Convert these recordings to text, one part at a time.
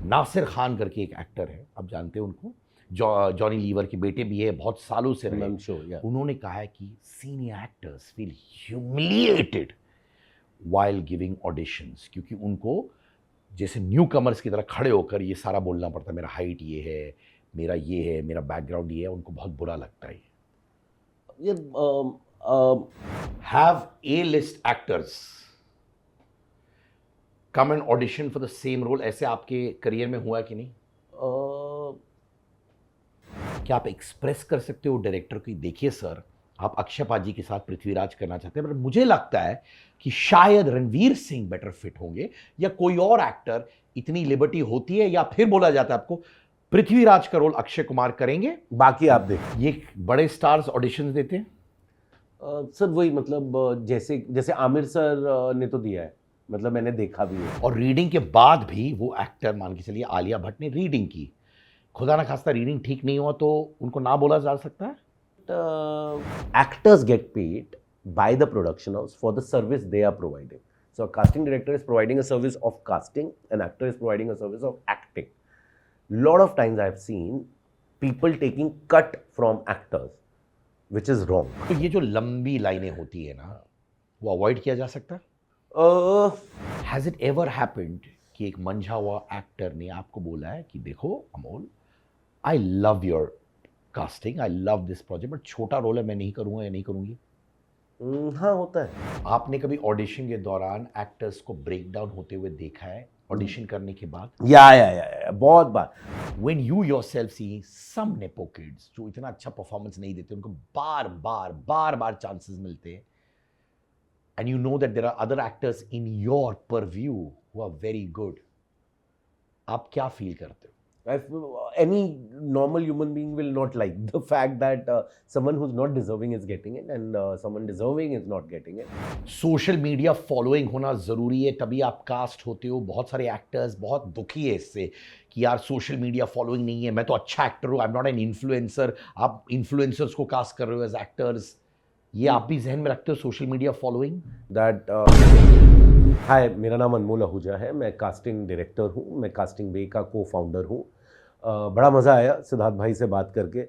नासिर खान करके एक एक्टर है, आप जानते हैं उनको, जॉनी लीवर के बेटे भी है, बहुत सालों से रहे। उन्होंने कहा है कि senior actors feel humiliated while giving auditions, क्योंकि उनको जैसे न्यू कमर्स की तरह खड़े होकर ये सारा बोलना पड़ता है, मेरा हाइट ये है, मेरा बैकग्राउंड ये है, उनको बहुत बुरा लगता है। Have A list actors come and audition for the same role, ऐसे आपके करियर में हुआ कि नहीं? क्या आप एक्सप्रेस कर सकते हो डायरेक्टर को, देखिए सर आप अक्षय पाजी के साथ पृथ्वीराज करना चाहते हैं, पर मुझे लगता है कि शायद रणवीर सिंह बेटर फिट होंगे, या कोई और एक्टर, इतनी लिबर्टी होती है, या फिर बोला जाता है आपको पृथ्वीराज का रोल अक्षय कुमार करेंगे, बाकी आप देखिए। ये बड़े स्टार्स ऑडिशंस देते हैं। सर वही मतलब जैसे जैसे आमिर सर ने तो दिया है, मतलब मैंने देखा भी है। और रीडिंग के बाद भी वो एक्टर, मान के चलिए आलिया भट्ट ने रीडिंग की, खुदा ना खास्ता रीडिंग ठीक नहीं हुआ तो उनको ना बोला जा सकता है? Actors get paid by the production house for the service they are providing. So a casting director is providing a service of casting, an actor is providing a service of acting. Lot of times I have seen people taking cut from actors, which is wrong. तो ये जो लंबी लाइनें होती है ना, वो avoid किया जा सकता है? हैज इट एवर हैपेंड कि एक मंझा हुआ एक्टर ने आपको बोला है कि देखो Amol, I love your casting, I love this project, but छोटा रोल है, मैं नहीं करूंगा या नहीं करूंगी? हाँ, होता है। आपने कभी ऑडिशन के दौरान एक्टर्स को ब्रेक डाउन होते हुए देखा है ऑडिशन करने के बाद? या बहुत बार। When you yourself see some nepo kids जो इतना अच्छा परफॉर्मेंस नहीं देते, उनको बार बार चांसेस मिलते हैं, and you know that there are other actors in your purview who are very good, आप क्या फील करते हो? Any normal human being will not like the fact that someone who's not deserving is getting it and someone deserving is not getting it. Social media following होना जरूरी है, तभी आप cast होते हो। बहुत सारे एक्टर्स बहुत दुखी है इससे कि यार सोशल मीडिया फॉलोइंग नहीं है, मैं तो अच्छा एक्टर हूँ, आई एम नॉट एन इन्फ्लुएंसर। आप इन्फ्लुएंसर्स को कास्ट कर रहे हो एज एक्टर्स, ये आप भी जहन में रखते हो सोशल मीडिया फॉलोइंग? दैट हाय, मेरा नाम अनमोल आहूजा है, मैं कास्टिंग डायरेक्टर हूँ, मैं कास्टिंग बे का को फाउंडर हूँ। बड़ा मज़ा आया सिद्धार्थ भाई से बात करके।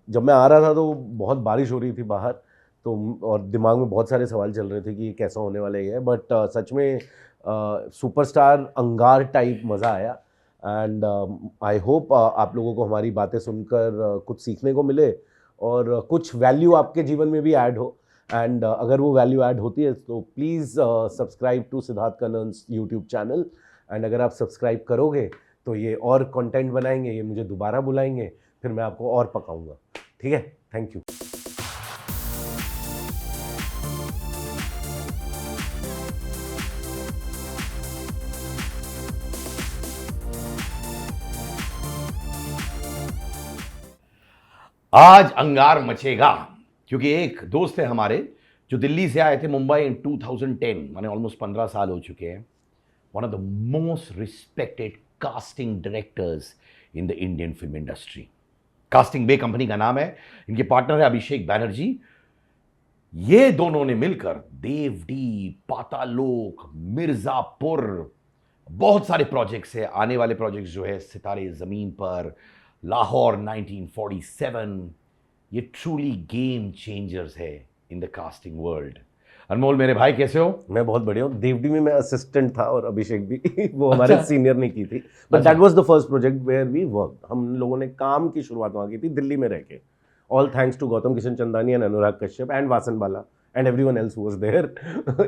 जब मैं आ रहा था तो बहुत बारिश हो रही थी बाहर, तो और दिमाग में बहुत सारे सवाल चल रहे थे कि ये कैसा होने वाला है, बट सच में सुपरस्टार अंगार टाइप मज़ा आया। एंड आई होप आप लोगों को हमारी बातें सुनकर कुछ सीखने को मिले और कुछ वैल्यू आपके जीवन में भी ऐड हो। एंड अगर वो वैल्यू ऐड होती है तो please subscribe to Siddharth Kannan's YouTube channel. And अगर आप सब्सक्राइब करोगे तो ये और कंटेंट बनाएंगे, ये मुझे दोबारा बुलाएंगे, फिर मैं आपको और पकाऊंगा। ठीक है, थैंक यू। आज अंगार मचेगा क्योंकि एक दोस्त है हमारे जो दिल्ली से आए थे मुंबई इन 2010, माने ऑलमोस्ट 15 साल हो चुके हैं। One of the most respected casting directors in the Indian film industry. Casting bay company का नाम है, इनके पार्टनर है अभिषेक बैनर्जी। ये दोनों ने मिलकर देवडी, पातालोक, मिर्जापुर, बहुत सारे प्रोजेक्ट्स है। आने वाले प्रोजेक्ट्स जो है सितारे ज़मीन पर, लाहौर 1947, ये ट्रूली गेम चेंजर्स है इन द कास्टिंग वर्ल्ड। अनमोल मेरे भाई कैसे हो? मैं बहुत बढ़िया हूँ। देवडी में मैं असिस्टेंट था और अभिषेक भी वो हमारे सीनियर ने की थी, but that was the first project where we work. हम लोगों ने काम की शुरुआत वहाँ की थी दिल्ली में रह के। All thanks to Gautam Kishan Chandani and Anurag Kashyap and Vasan Bala and everyone else who was there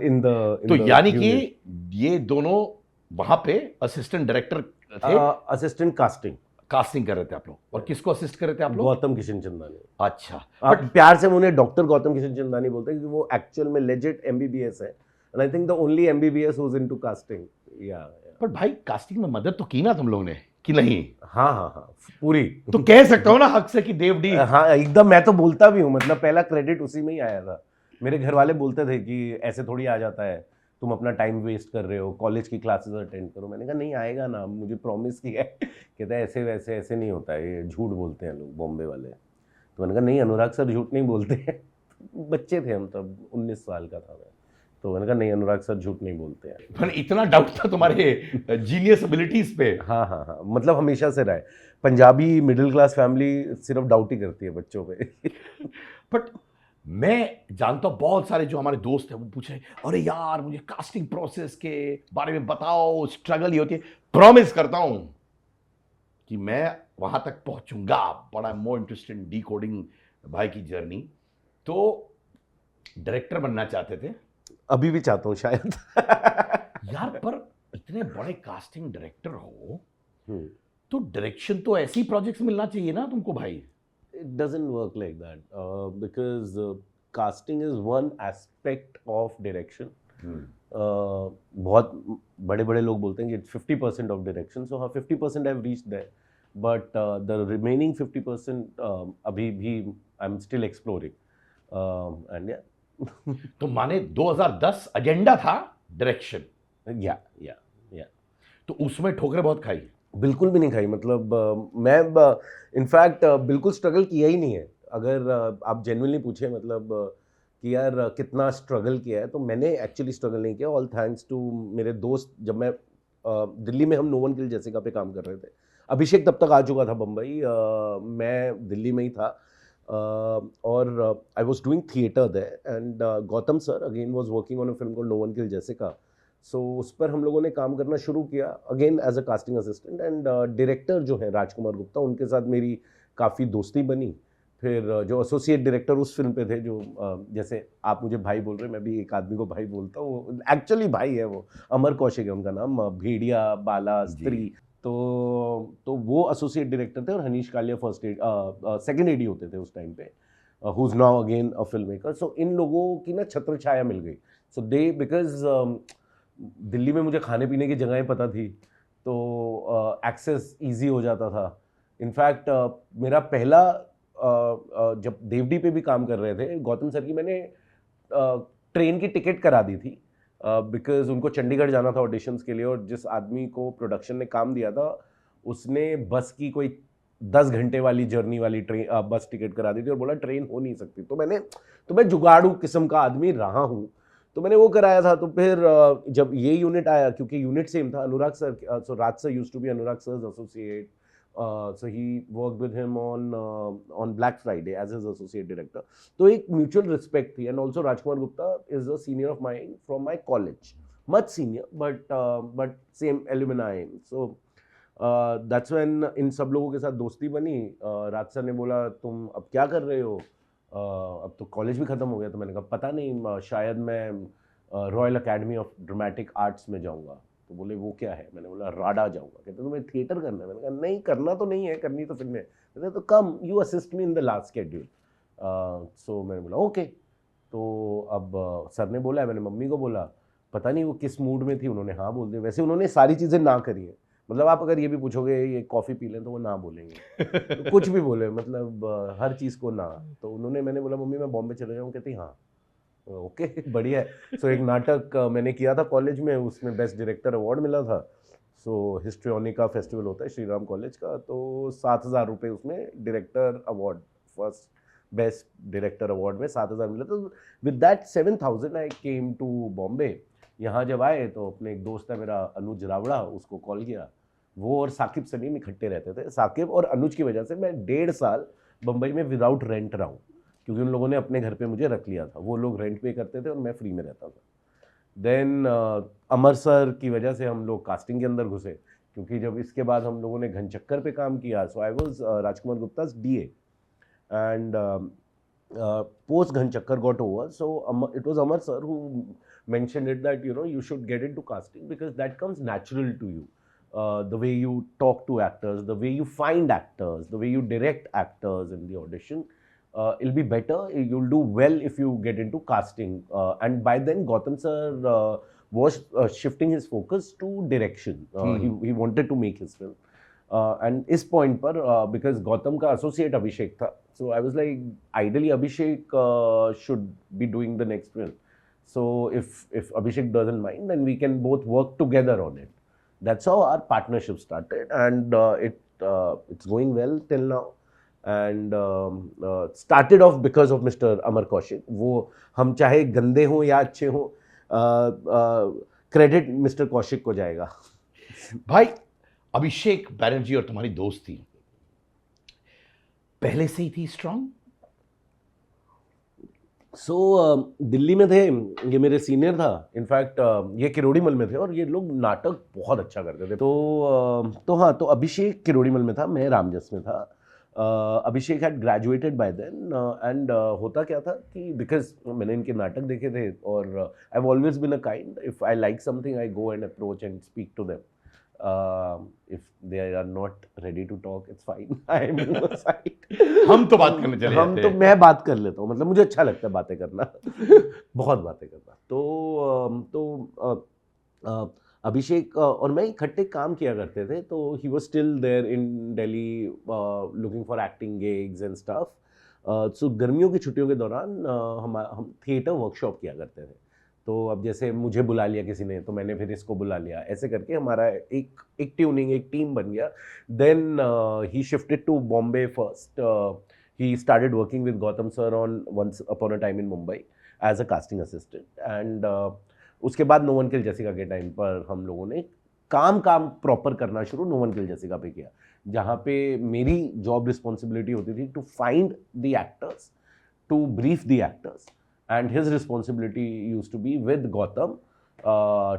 in the. तो यानी कि ये दोनों वहां पे असिस्टेंट डायरेक्टर थे, असिस्टेंट कास्टिंग कर रहे थे आप लोग। और किसको असिस्ट कर रहे थे आप लोग? गौतम किशन चंदानी। अच्छा, बट प्यार से उन्हें डॉक्टर गौतम किशन चंदानी बोलते हैं क्योंकि वो एक्चुअल में लेजिट एमबीबीएस है, and I think the only MBBS who is into casting. या पर भाई कास्टिंग में मदद तो की ना तुम लोगों ने कि नहीं? हाँ पूरी। तो कह सकता हूँ ना हक से कि देवडी। हाँ एकदम, मैं तो बोलता भी हूँ, मतलब पहला क्रेडिट उसी में ही आया था। मेरे घर वाले बोलते थे कि ऐसे थोड़ी आ जाता है, तुम अपना टाइम वेस्ट कर रहे हो, कॉलेज की क्लासेस अटेंड करो। मैंने कहा नहीं आएगा ना, मुझे प्रॉमिस किया है। कहता है ऐसे वैसे ऐसे नहीं होता है, ये झूठ बोलते हैं लोग बॉम्बे वाले। तो मैंने कहा नहीं अनुराग सर झूठ नहीं बोलते हैं। बच्चे थे हम तब, 19 साल का था मैं। तो मैंने कहा नहीं, अनुराग सर झूठ नहीं बोलते हैं। पर इतना डाउट था तुम्हारे जीनियस एबिलिटीज पे? हाँ हाँ हाँ, मतलब हमेशा से रहा है। पंजाबी मिडिल क्लास फैमिली सिर्फ डाउट ही करती है बच्चों पे। बट मैं जानता हूँ बहुत सारे जो हमारे दोस्त हैं वो पूछे, अरे यार मुझे कास्टिंग प्रोसेस के बारे में बताओ, स्ट्रगल ही होती है। प्रॉमिस करता हूँ कि मैं वहां तक पहुंचूंगा, but I am more interested in decoding भाई की जर्नी। तो डायरेक्टर बनना चाहते थे अभी भी चाहता हूँ शायद। यार, पर इतने बड़े कास्टिंग डायरेक्टर हो हम्म। तो डायरेक्शन तो ऐसी प्रोजेक्ट्स मिलना चाहिए ना तुमको भाई। It doesn't work like that because casting is one aspect of direction. बहुत बड़े बड़े लोग बोलते हैं कि it's 50% of direction. So हाँ, 50% I've reached there, but the remaining 50% अभी भी I'm still exploring. And yeah. तो माने 2010 एजेंडा था डायरेक्शन, yeah. तो उसमें ठोकरें बहुत खाई। बिल्कुल भी नहीं खाई, मतलब मैं इनफैक्ट बिल्कुल स्ट्रगल किया ही नहीं है। अगर आप जेन्युइनली पूछे मतलब कि यार कितना स्ट्रगल किया है, तो मैंने एक्चुअली स्ट्रगल नहीं किया। ऑल थैंक्स टू मेरे दोस्त। जब मैं दिल्ली में, हम नो वन किल जेसिका पे काम कर रहे थे, अभिषेक तब तक आ चुका था बम्बई, मैं दिल्ली में ही था, और I was doing theatre there and Gautam sir again was working on a film called no one kill Jessica. So उस पर हम लोगों ने काम करना शुरू किया again as a casting assistant, and director जो है राजकुमार गुप्ता, उनके साथ मेरी काफ़ी दोस्ती बनी। फिर जो एसोसिएट डायरेक्टर उस फिल्म पे थे, जो जैसे आप मुझे भाई बोल रहे हैं, मैं भी एक आदमी को भाई बोलता हूँ, वो एक्चुअली भाई है, वो अमर कौशिक है उनका नाम, भेड़िया, बाला, स्त्री। तो वो एसोसिएट डायरेक्टर थे, और Hanish Kalia first second AD होते थे उस टाइम पे, who is now again a film maker. So इन लोगों की ना छत्र छाया मिल गई। सो दे, बिकॉज दिल्ली में मुझे खाने पीने की जगहें पता थी, तो एक्सेस इजी हो जाता था। इनफैक्ट मेरा पहला जब देवडी पे भी काम कर रहे थे गौतम सर की, मैंने ट्रेन की टिकट करा दी थी, बिकॉज उनको चंडीगढ़ जाना था ऑडिशंस के लिए, और जिस आदमी को प्रोडक्शन ने काम दिया था उसने बस की कोई 10 घंटे वाली जर्नी वाली ट्रेन बस टिकट करा दी थी, और बोला ट्रेन हो नहीं सकती। तो मैं जुगाड़ू किस्म का आदमी रहा हूँ, तो मैंने वो कराया था। तो फिर जब ये यूनिट आया, क्योंकि यूनिट सेम था, Anurag sir, so Raj sir used to be Anurag sir's associate, so he worked with him on Black Friday as his associate director. तो एक mutual respect थी, and also Rajkumar Gupta is a senior of mine from my college, much senior, but same alumni. So that's when इन सब लोगों के साथ दोस्ती बनी। राज sir ने बोला तुम अब क्या कर रहे हो, अब तो कॉलेज भी ख़त्म हो गया। तो मैंने कहा पता नहीं, शायद मैं royal academy of dramatic arts में जाऊँगा। तो बोले वो क्या है? मैंने बोला राडा जाऊँगा। कहते तुम्हें थिएटर करना है? मैंने कहा नहीं, करना तो नहीं है, करनी तो फिल्म है। कहते तो come you assist me in the last schedule. So मैंने बोला ओके। तो अब सर ने बोला है, मैंने मम्मी को बोला, पता नहीं वो किस मूड में थी, उन्होंने हाँ बोल दिया। वैसे उन्होंने सारी चीज़ें ना करी है, मतलब आप अगर ये भी पूछोगे ये कॉफ़ी पी लें तो वो ना बोलेंगे, तो कुछ भी बोले, मतलब हर चीज़ को ना। तो उन्होंने, मैंने बोला मम्मी मैं बॉम्बे चले जाऊँ, कहती हाँ ओके बढ़िया है। सो एक नाटक मैंने किया था कॉलेज में, उसमें बेस्ट डायरेक्टर अवार्ड मिला था। सो हिस्ट्रियोनिका फेस्टिवल होता है श्रीराम कॉलेज का, तो 7,000 रुपये उसमें director award, first best director award में 7,000 मिला। तो with that 7,000 I came to Bombay. यहाँ जब आए तो अपने एक दोस्त है मेरा अनुज रावड़ा, उसको कॉल किया। वो और साकिब सलीम इकट्ठे रहते थे। साकिब और अनुज की वजह से मैं 1.5 साल बम्बई में विदाउट रेंट रहा हूँ, क्योंकि उन लोगों ने अपने घर पे मुझे रख लिया था। वो लोग रेंट पे करते थे और मैं फ्री में रहता था। देन अमर सर की वजह से हम लोग कास्टिंग के अंदर घुसे, क्योंकि जब इसके बाद हम लोगों ने घनचक्कर पे काम किया। So I was Rajkumar Gupta's DA, and post Ghanchakkar got over. So it was Amar sir who mentioned it, that you should get into casting because that comes natural to you. The way you talk to actors, the way you find actors, the way you direct actors in the audition, it'll be better. You'll do well if you get into casting. And by then, Gautam sir was shifting his focus to direction. He wanted to make his film. And इस point पर because Gautam का associate अभिषेक था, so I was like, ideally Abhishek should be doing the next film. So if Abhishek doesn't mind, then we can both work together on it. That's how our partnership started, and it's going well till now. And started off because of Mr. Amar Kaushik. वो हम चाहे गंदे हों या अच्छे हों, credit mister Kaushik को जाएगा। भाई अभिषेक बैनर्जी और तुम्हारी दोस्ती पहले से ही थी स्ट्रांग? दिल्ली में थे, ये मेरे सीनियर था, इनफैक्ट ये किरोड़ीमल में थे और ये लोग नाटक बहुत अच्छा करते थे। तो हाँ, तो अभिषेक किरोड़ीमल में था, मैं रामजस में था। Abhishek had graduated by then and होता क्या था कि बिकॉज मैंने इनके नाटक देखे थे और I have always been a kind, if I like something I go and approach and speak to them. If they are not ready to talk, it's fine. I am on the side. हम तो बात करने चले हम जाते तो हैं। मैं बात कर लेता हूँ, मतलब मुझे अच्छा लगता है बातें करना बहुत बातें करना। तो अभिषेक और मैं इकट्ठे काम किया करते थे, तो he was still there in Delhi looking for acting gigs and stuff. So गर्मियों की छुट्टियों के दौरान हम थिएटर वर्कशॉप किया करते थे। तो अब जैसे मुझे बुला लिया किसी ने, तो मैंने फिर इसको बुला लिया, ऐसे करके हमारा एक ट्यूनिंग, एक टीम बन गया। Then he shifted to Bombay first. He started working with Gautam sir on once upon a time in Mumbai as a casting assistant and उसके बाद नो वन किल जेसिका के टाइम पर हम लोगों ने काम प्रॉपर करना शुरू नो वन किल जेसिका पे किया, जहाँ पे मेरी जॉब रिस्पॉन्सिबिलिटी होती थी to find the actors, to brief the actors, and his responsibility used to be with Gautam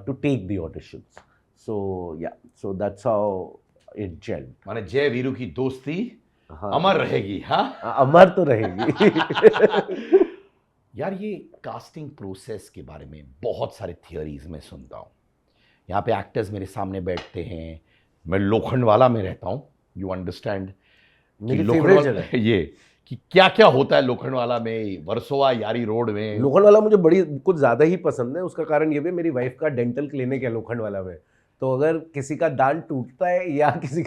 to take the auditions. So yeah, so that's how it gelled. माने जय वीरू की दोस्ती हाँ, अमर रहेगी। हाँ अमर तो रहेगी। यार ये कास्टिंग प्रोसेस के बारे में बहुत सारे थियोरीज मैं सुनता हूँ। यहाँ पे एक्टर्स मेरे सामने बैठते हैं, मैं लोखंडवाला में रहता हूँ, यू अंडरस्टैंड, मेरी फेवरेट जगह ये कि क्या क्या होता है लोखंडवाला में, वर्सोवा यारी रोड में। लोखंडवाला मुझे बड़ी कुछ ज़्यादा ही पसंद है। उसका कारण ये भी, मेरी वाइफ का डेंटल क्लिनिक है लोखंडवाला में, तो अगर किसी का दांत टूटता है या किसी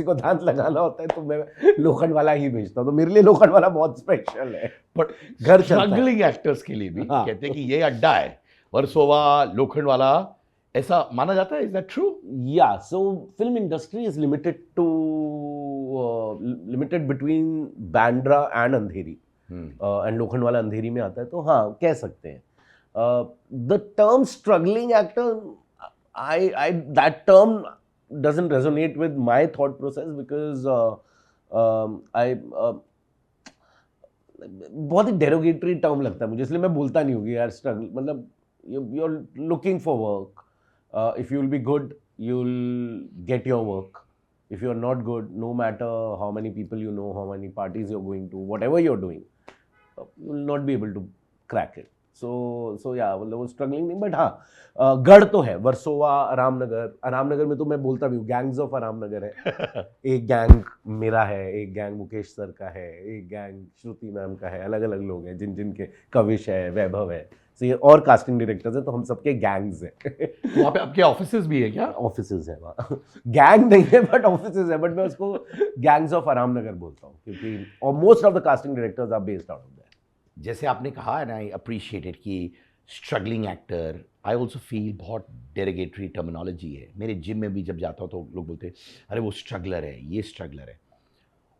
को दांत लगाना होता है तो मैं लोखंडवाला ही भेजता हूँ। तो मेरे लिए लोखंडवाला बहुत स्पेशल है। बट घर स्ट्रगलिंग एक्टर्स के लिए भी हाँ। कहते हैं कि ये अड्डा है वर्सोवा लोखंडवाला, ऐसा माना जाता है। Is that true? Yeah so film industry is limited between Bandra and Andheri and Lokhandwala Andheri में आता है, तो हाँ कह सकते हैं। The term struggling actor, I that term doesn't resonate with my thought process because बहुत ही डेरोगेटरी टर्म लगता है मुझे, इसलिए मैं बोलता नहीं हूँ कि यार स्ट्रगल, मतलब you are looking for work, if you will be good you will get your work, if you are not good, no matter how many people you know, how many parties you are going to, whatever you are doing, you will not be able to crack it. So yeah मतलब वो struggling नहीं, but हाँ गढ़ तो है, वर्सोवा, आरामनगर में तो मैं बोलता भी हूँ गैंग्स ऑफ आरामनगर है। एक गैंग मेरा है, एक गैंग मुकेश सर का है, एक गैंग श्रुति मैम का है, अलग अलग लोग हैं जिन के, कविश है, वैभव है, so ये और कास्टिंग डायरेक्टर्स हैं, तो हम सबके गैंग्स हैं। वहाँ पे आपके ऑफिसेज भी है क्या? ऑफिसेज है वहाँ, गैंग नहीं है बट ऑफिसेज है, बट मैं उसको गैंग्स ऑफ आरामनगर बोलता हूँ क्योंकि most of the casting directors are based out of there. जैसे आपने कहा एंड आई अप्रिशिएटेड कि struggling actor, I also feel बहुत डेरोगेटरी टर्मिनोलॉजी है। मेरे जिम में भी जब जाता हूँ तो लोग बोलते हैं अरे वो स्ट्रगलर है, ये स्ट्रगलर है,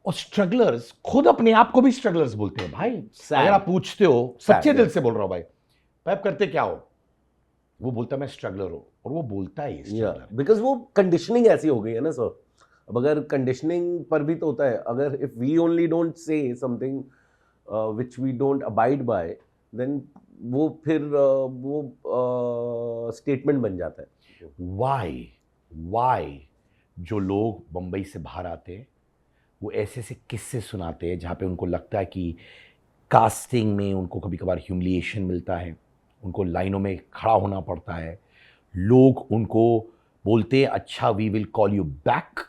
और स्ट्रगलर्स खुद अपने आप को भी स्ट्रगलर्स बोलते हैं। भाई अगर आप पूछते हो, सच्चे दिल से बोल रहा हूँ भाई आप करते क्या हो, वो बोलता है मैं स्ट्रगलर हूँ, और वो बोलता है स्ट्रगलर, बिकॉज वो कंडीशनिंग ऐसी हो गई है ना सर। अब अगर कंडीशनिंग पर भी तो होता है, अगर if we only don't say something which we don't abide by, then वो फिर वो स्टेटमेंट बन जाता है। Why जो लोग बम्बई से बाहर आते हैं वो ऐसे ऐसे किस्से सुनाते हैं जहाँ पे उनको लगता है कि कास्टिंग में उनको कभी कभार ह्यूमिलिएशन मिलता है, उनको लाइनों में खड़ा होना पड़ता है, लोग उनको बोलते हैं अच्छा we will call you back,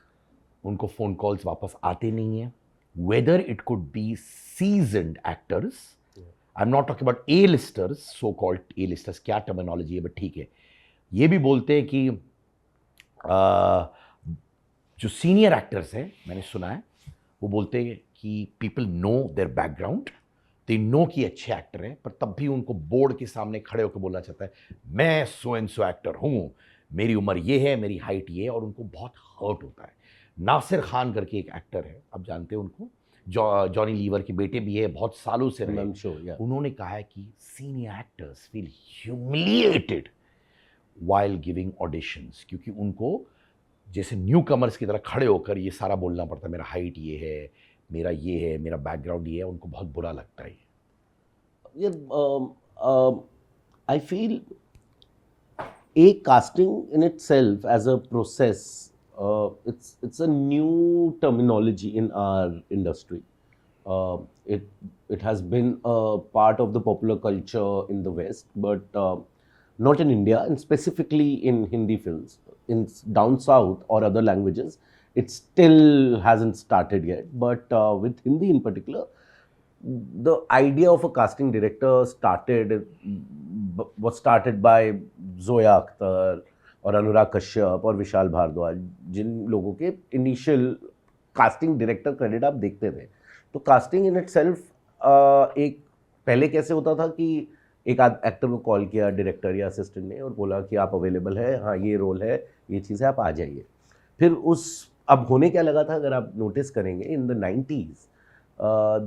उनको फ़ोन कॉल्स वापस आते नहीं हैं। Whether it could be seasoned actors, I'm not talking about A-listers, so-called A-listers, क्या टर्मिनोलॉजी है, बट ठीक है। ये भी बोलते हैं कि जो सीनियर एक्टर्स हैं, मैंने सुना है, वो बोलते हैं कि people know their background, they know कि अच्छे एक्टर हैं, पर तब भी उनको बोर्ड के सामने खड़े होकर बोलना चाहता है मैं सो एंड सो एक्टर हूँ, मेरी उम्र ये है, मेरी हाइट ये है, और उनको बहुत हर्ट होता है। नासिर खान करके एक एक्टर है, आप जानते हैं उनको, जॉनी लीवर के बेटे भी है, बहुत सालों से रहे। मैम शो या उन्होंने कहा है कि senior actors feel humiliated while giving auditions, क्योंकि उनको जैसे न्यू कमर्स की तरह खड़े होकर ये सारा बोलना पड़ता है, मेरा हाइट ये है, मेरा ये है, मेरा बैकग्राउंड ये है, उनको बहुत बुरा लगता है। I feel a casting in itself as a process, it's a new terminology in our industry. It has been a part of the popular culture in the West, but not in India, and specifically in Hindi films. In down south or other languages, it still hasn't started yet. But with Hindi in particular, the idea of a casting director was started by Zoya Akhtar और अनुराग कश्यप और विशाल भारद्वाज, जिन लोगों के initial casting director credit आप देखते थे। तो casting in itself एक पहले कैसे होता था कि एक एक्टर को कॉल किया डायरेक्टर या असिस्टेंट ने और बोला कि आप अवेलेबल है, हाँ ये रोल है, ये चीज़ है, आप आ जाइए। फिर अब होने क्या लगा था, अगर आप नोटिस करेंगे in the 90s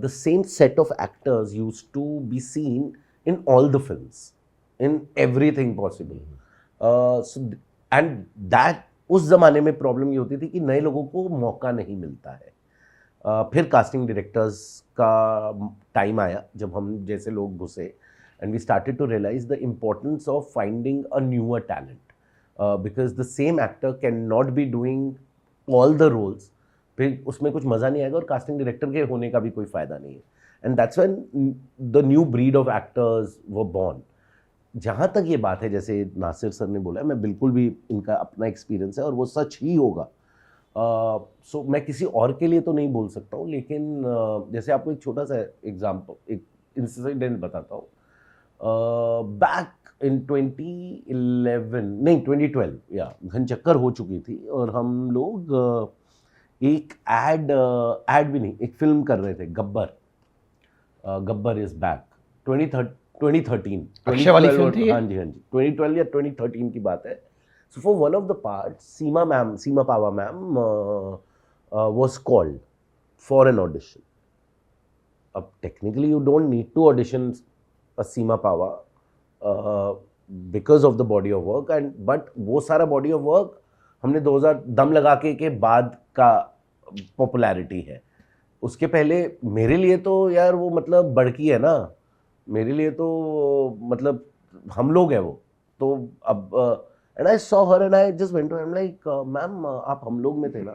the same set of actors used to be seen in all the films, in everything possible. And that उस ज़माने में प्रॉब्लम ये होती थी कि नए लोगों को मौका नहीं मिलता है। फिर कास्टिंग डायरेक्टर्स का टाइम आया जब हम जैसे लोग घुसे, and we started to realise the importance of finding a newer talent, because the same actor can not be doing all the roles. फिर उसमें कुछ मज़ा नहीं आएगा और कास्टिंग डायरेक्टर के होने का भी कोई फ़ायदा नहीं है। And that's when the new breed of actors were born. जहाँ तक ये बात है, जैसे नासिर सर ने बोला, मैं बिल्कुल भी इनका अपना एक्सपीरियंस है और वो सच ही होगा। सो मैं किसी और के लिए तो नहीं बोल सकता हूँ, लेकिन जैसे आपको एक छोटा सा एग्जाम्पल, एक इंसिडेंट बताता हूँ। बैक इन 2012 या घनचक्कर हो चुकी थी और हम लोग एक एड भी नहीं, एक फिल्म कर रहे थे, गब्बर इज बैक, 2013 अक्षय वाली फिल्म थी ये? हाँ जी 2012 या 2013 की बात है। So for one of the part Seema Pahwa ma'am was called for an audition. अब technically you don't need to audition a Seema Pahwa because of the body of work, and but वो सारा बॉडी ऑफ वर्क हमने 2000 दम लगा के बाद का पॉपुलैरिटी है। उसके पहले मेरे लिए तो यार वो मतलब बड़की है ना, मेरे लिए तो मतलब हम लोग हैं वो। तो अब and I saw her and I just went to I am like ma'am आप हम लोग में थे ना?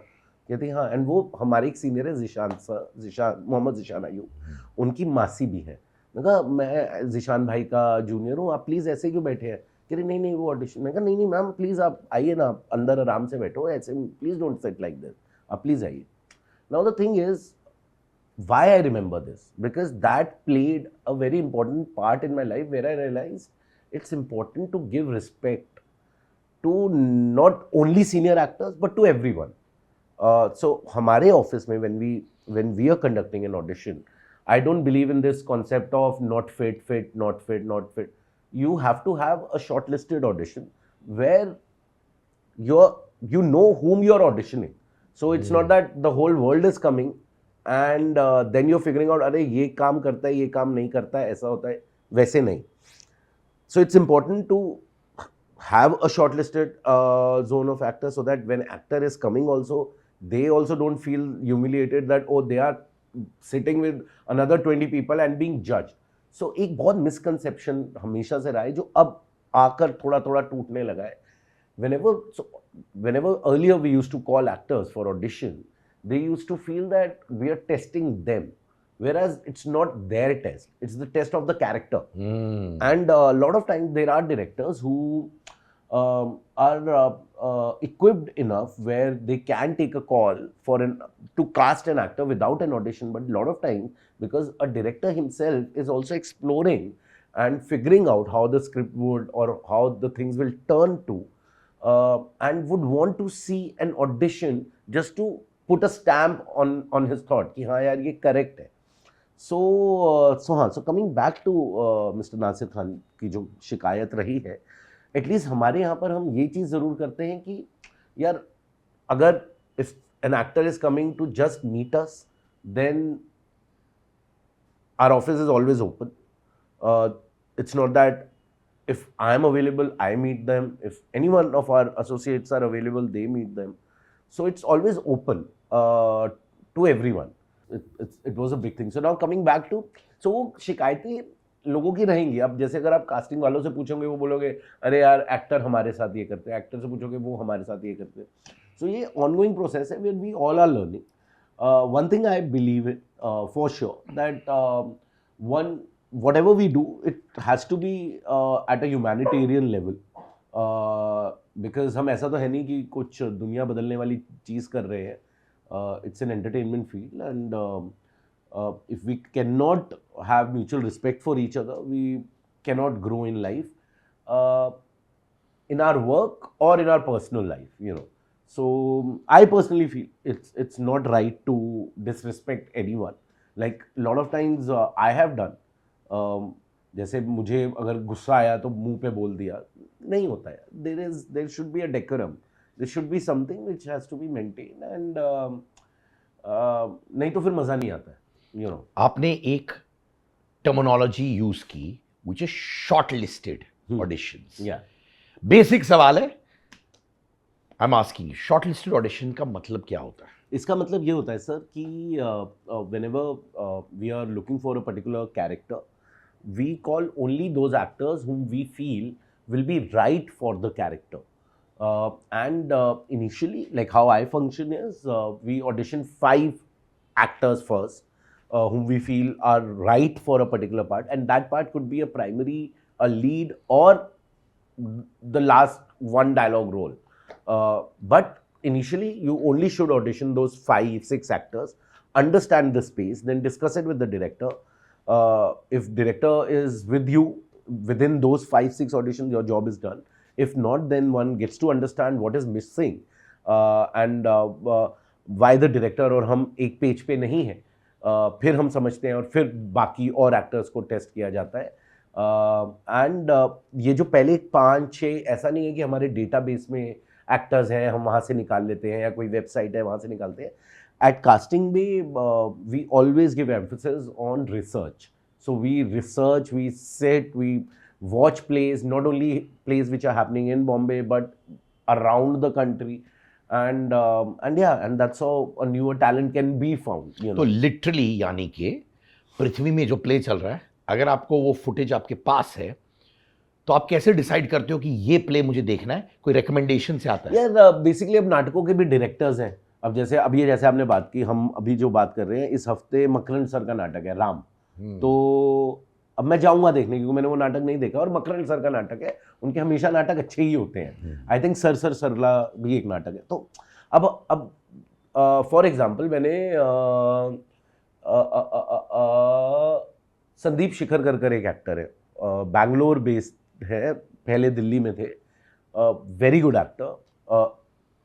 कहती हाँ। एंड वो हमारे एक सीनियर है मोहम्मद जिशान अयूब, उनकी मासी भी है। मैं कहा मैं जिशान भाई का जूनियर हूँ, आप प्लीज़ ऐसे क्यों बैठे हैं? कह रही नहीं वो ऑडिशन। मैं कहा नहीं मैम प्लीज़ आप आइए ना, आप अंदर आराम से बैठो, ऐसे please don't sit like this, आप प्लीज़ आइए। Now the thing is why I remember this, because that played a very important part in my life where I realized it's important to give respect to not only senior actors but to everyone. So हमारे office में when we are conducting an audition, I don't believe in this concept of not fit. You have to have a shortlisted audition where you know whom you're auditioning. So it's not that the whole world is coming and then you're figuring out अरे ये काम करता है, ये काम नहीं करता है, ऐसा होता है, वैसे नहीं। So it's important to have a shortlisted zone of actors so that when actor is coming also, they also don't feel humiliated that oh they are sitting with another 20 people and being judged. So एक बहुत misconception हमेशा से रहा है जो अब आकर थोड़ा थोड़ा टूटने लगा है। Whenever earlier we used to call actors for audition, they used to feel that we are testing them, whereas it's not their test, it's the test of the character. And a lot of times there are directors who are equipped enough where they can take a call to cast an actor without an audition, but a lot of times because a director himself is also exploring and figuring out how the script would or how the things will turn to, and would want to see an audition just to put a stamp on his thought कि हाँ यार ये correct है। So coming back to Mr. Nasir Khan की जो शिकायत रही है, एटलीस्ट हमारे यहाँ पर हम ये चीज़ ज़रूर करते हैं कि यार अगर if an actor is coming to just meet us, then our office is always open. It's not that if I am available, I meet them. If any one of our associates are available, they meet them. So it's always open to everyone. It was a big thing. So now coming back to, so वो शिकायतें लोगों की रहेंगी. अब जैसे अगर आप casting वालों से पूछोगे, वो बोलोगे अरे यार एक्टर हमारे साथ ये करते हैं, एक्टर से पूछोगे वो हमारे साथ ये करते हैं. So ये ongoing process है where we all are learning. One thing I believe in for sure that whatever we do, it has to be at a humanitarian level. Because हम ऐसा तो है नहीं कि कुछ दुनिया बदलने वाली चीज़ कर रहे हैं. It's an entertainment field, and if we cannot have mutual respect for each other, we cannot grow in life, in our work or in our personal life, you know. So I personally feel it's not right to disrespect anyone. Like a lot of times I have done. जैसे मुझे अगर गुस्सा आया तो मुंह पे बोल दिया, नहीं होता है. There should be a decorum. There should be something which has to be maintained, and नहीं तो फिर मजा नहीं आता है, you know. आपने एक टर्मिनोलॉजी यूज की which is shortlisted auditions. Yeah. Basic सवाल है, I am asking you, shortlisted audition का मतलब क्या होता है? इसका मतलब ये होता है सर कि whenever we are looking for a particular character, we call only those actors whom we feel will be right for the character. And initially, like how I function is, we audition 5 actors first, whom we feel are right for a particular part, and that part could be a primary, a lead, or the last one dialogue role. But initially, you only should audition those 5-6 actors, understand the space, then discuss it with the director. If director is with you within those 5-6 auditions, your job is done. If not, then one gets to understand what is missing, and why the director और हम एक page पे नहीं है. फिर हम समझते हैं और फिर बाकी और एक्टर्स को टेस्ट किया जाता है. एंड ये जो पहले 5-6, ऐसा नहीं है कि हमारे डेटाबेस में एक्टर्स हैं हम वहाँ से निकाल लेते हैं, या कोई वेबसाइट है वहाँ से निकालते हैं. एट कास्टिंग में we always give emphasis on research. So we research, we set, we watch plays, not only plays which are happening in Bombay but around the country, and yeah, and that's how a newer talent can be found, you know. तो literally यानी कि पृथ्वी में जो play चल रहा है, अगर आपको वो फुटेज आपके पास है तो आप कैसे डिसाइड करते हो कि ये प्ले मुझे देखना है? कोई रिकमेंडेशन से आता है? यार बेसिकली अब नाटकों के भी डायरेक्टर्स हैं. अब जैसे अभी जैसे आपने बात की, हम अभी जो बात कर रहे हैं, इस हफ्ते मकरंद सर का नाटक है राम. तो अब मैं जाऊंगा देखने, क्योंकि मैंने वो नाटक नहीं देखा, और मकरंद सर का नाटक है. उनके हमेशा नाटक अच्छे ही होते हैं. आई थिंक सरला भी एक नाटक है. तो अब फॉर एग्जांपल मैंने संदीप शिखर कर एक एक्टर है, बैंगलोर बेस्ड है, पहले दिल्ली में थे, very good actor.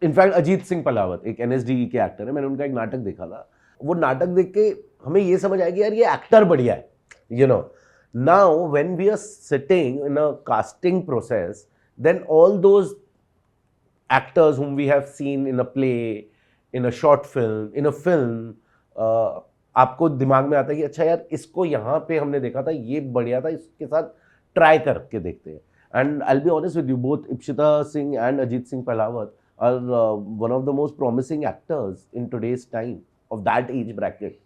In fact Ajit Singh Palawat एक NSD के एक्टर है. मैंने उनका एक नाटक देखा था. वो नाटक देख के हमें ये समझ आया कि यार ये एक्टर बढ़िया है, you know. Now, when we are sitting in a casting process, then all those actors whom we have seen in a play, in a short film, in a film, आपको दिमाग में आता है कि अच्छा यार इसको यहाँ पे हमने देखा था, ये बढ़िया था, इसके साथ ट्राई करके देखते हैं. And I'll be honest with you, both Ipshita Singh and Ajit Singh Palawat are one of the most promising actors in today's time of that age bracket.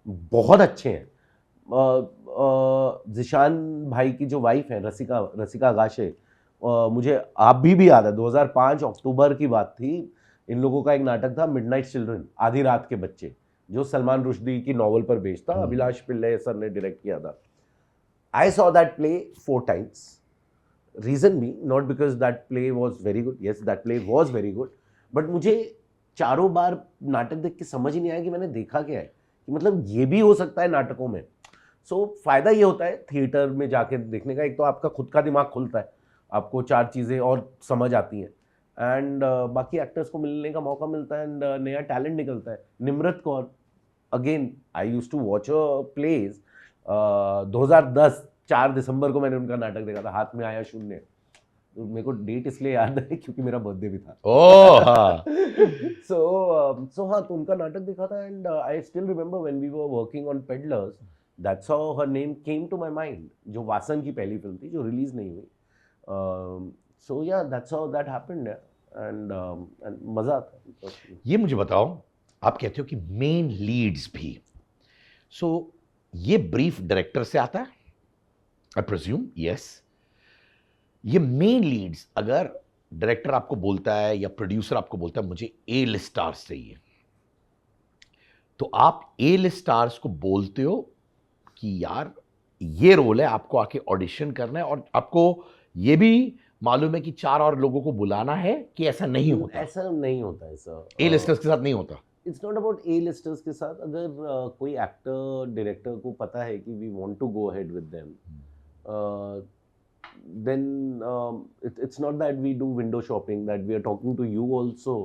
बहुत अच्छे हैं. जिशान भाई की जो वाइफ है रसिका गाशे, मुझे आप भी याद है 2005 अक्टूबर की बात थी. इन लोगों का एक नाटक था मिडनाइट चिल्ड्रन, आधी रात के बच्चे, जो सलमान रुश्दी की नॉवल पर बेस्ड था. अभिलाष पिल्ले सर ने डायरेक्ट किया था. I saw that play 4 times. Reason भी not because that play was very good, yes that play was very good, but मुझे चारों बार नाटक देख के समझ ही नहीं आया कि मैंने देखा क्या है, कि मतलब ये भी हो सकता है नाटकों में. सो फायदा ये होता है थिएटर में जाके देखने का, एक तो आपका खुद का दिमाग खुलता है, आपको 4 चीज़ें और समझ आती हैं, एंड बाकी एक्टर्स को मिलने का मौका मिलता है, एंड नया टैलेंट निकलता है. Nimrat Kaur, again I used to watch a plays. 2010 4 दिसंबर को मैंने उनका नाटक देखा था, हाथ में आया शून्य. तो मेरे को डेट इसलिए याद है क्योंकि मेरा बर्थडे भी था. सो हाँ, तो उनका नाटक देखा था, and I still remember when we were working on peddlers, that's how her name came to my mind, जो वासन की पहली फिल्म थी जो रिलीज नहीं हुई. सो या that's how that happened. And मज़ा आता. ये मुझे बताओ, आप कहते हो कि मेन लीड्स भी, सो ये ब्रीफ डायरेक्टर से आता है, आई प्रिज्यूम यस. ये मेन लीड्स अगर डायरेक्टर आपको बोलता है या प्रोड्यूसर आपको बोलता है मुझे ए लिस्ट स्टार्स चाहिए, तो आप ए लिस्ट स्टार्स को बोलते हो कि यार ये रोल है, आपको आके ऑडिशन करना है, और आपको ये भी मालूम है कि 4 और लोगों को बुलाना है, कि ऐसा नहीं होता? ऐसा नहीं होता है सर. ए लिस्टर्स के साथ नहीं होता. It's not about A listers के साथ. अगर कोई एक्टर डायरेक्टर को पता है कि we want to go ahead with them, then it's not that we do window shopping, that we are talking to you also.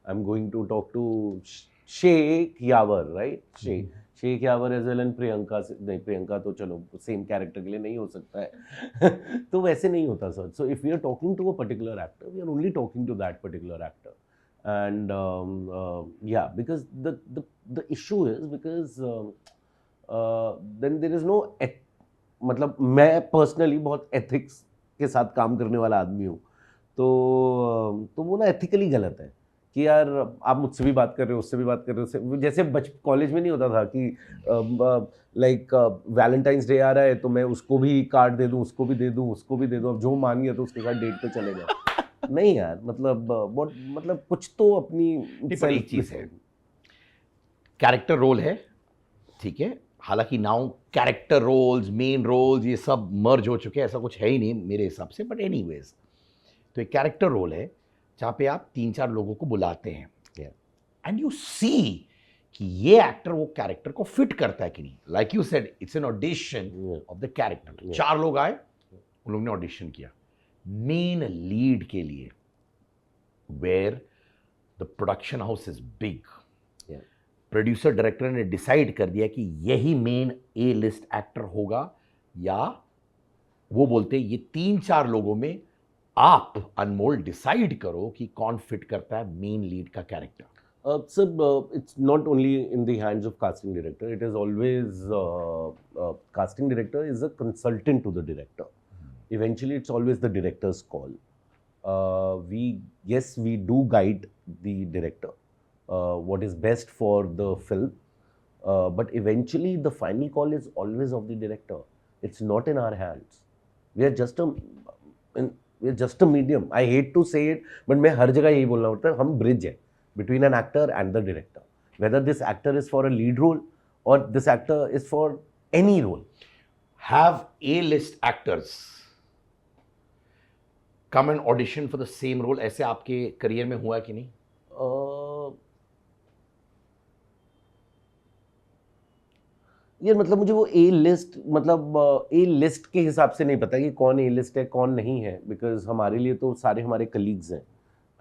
I'm going to talk to Sheikh Yawar, right? Sheikh Yawar as well, and Priyanka. नहीं, प्रियंका तो चलो same character के लिए नहीं हो सकता है. तो वैसे नहीं होता sir. So if we are talking to a particular actor, we are only talking to that particular actor. And yeah, because the issue is because then there is no मतलब मैं पर्सनली बहुत एथिक्स के साथ काम करने वाला आदमी हूँ. तो वो ना एथिकली गलत है कि यार आप मुझसे भी बात कर रहे हो, उससे भी बात कर रहे हो. जैसे कॉलेज में नहीं होता था कि लाइक वैलेंटाइंस डे आ रहा है तो मैं उसको भी कार्ड दे दूँ, उसको भी दे दूँ, उसको भी दे दूँ, अब जो मान गया तो उसके साथ डेट पे चले जाओ. नहीं यार, मतलब कुछ तो अपनी एक चीज है, कैरेक्टर रोल है, ठीक है. हालांकि now character roles, main roles, ये सब मर्ज हो चुके हैं, ऐसा कुछ है ही नहीं मेरे हिसाब से. बट एनीवेज, तो एक कैरेक्टर रोल है जहाँ पे आप 3-4 लोगों को बुलाते हैं, एंड यू सी कि ये एक्टर वो कैरेक्टर को फिट करता है कि नहीं. Like you said, it's an audition of the character. 4 लोग आए, उन लोगों ने ऑडिशन किया मेन लीड के लिए, where the production house is big. Producer director ने डिसाइड कर दिया कि यही मेन ए लिस्ट एक्टर होगा, या वो बोलते ये 3-4 लोगों में आप अनमोल डिसाइड करो कि कौन फिट करता है मेन लीड का character. Sir, it's not only in the hands of casting director. It is always casting director is a consultant to the director. Eventually, it's always the director's call. We do guide the director what is best for the film, but eventually the final call is always of the director. It's not in our hands. We are just a medium. I hate to say it, but मैं हर जगह यही बोलना होता है, हम bridge है between an actor and the director. Whether this actor is for a lead role or this actor is for any role. Have A-list actors come and audition for the same role? ऐसे आपके career में हुआ कि नहीं? यार मतलब मुझे वो ए लिस्ट के हिसाब से नहीं पता कि कौन ए लिस्ट है कौन नहीं है, बिकॉज हमारे लिए तो सारे हमारे कलीग्स हैं.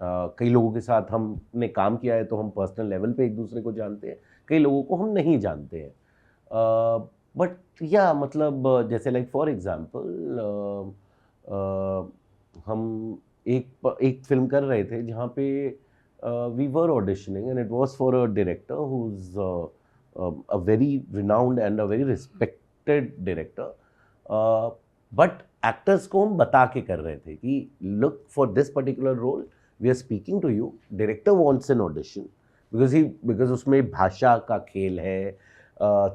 कई लोगों के साथ हमने काम किया है तो हम पर्सनल लेवल पे एक दूसरे को जानते हैं, कई लोगों को हम नहीं जानते हैं. बट या मतलब जैसे लाइक फॉर एग्जांपल हम एक फिल्म कर रहे थे जहाँ पे we were auditioning and it was for a director who is a very renowned and a very respected director, but actors को हम बता के कर रहे थे कि look for this particular role we are speaking to you, director wants an audition because उसमें भाषा का खेल है,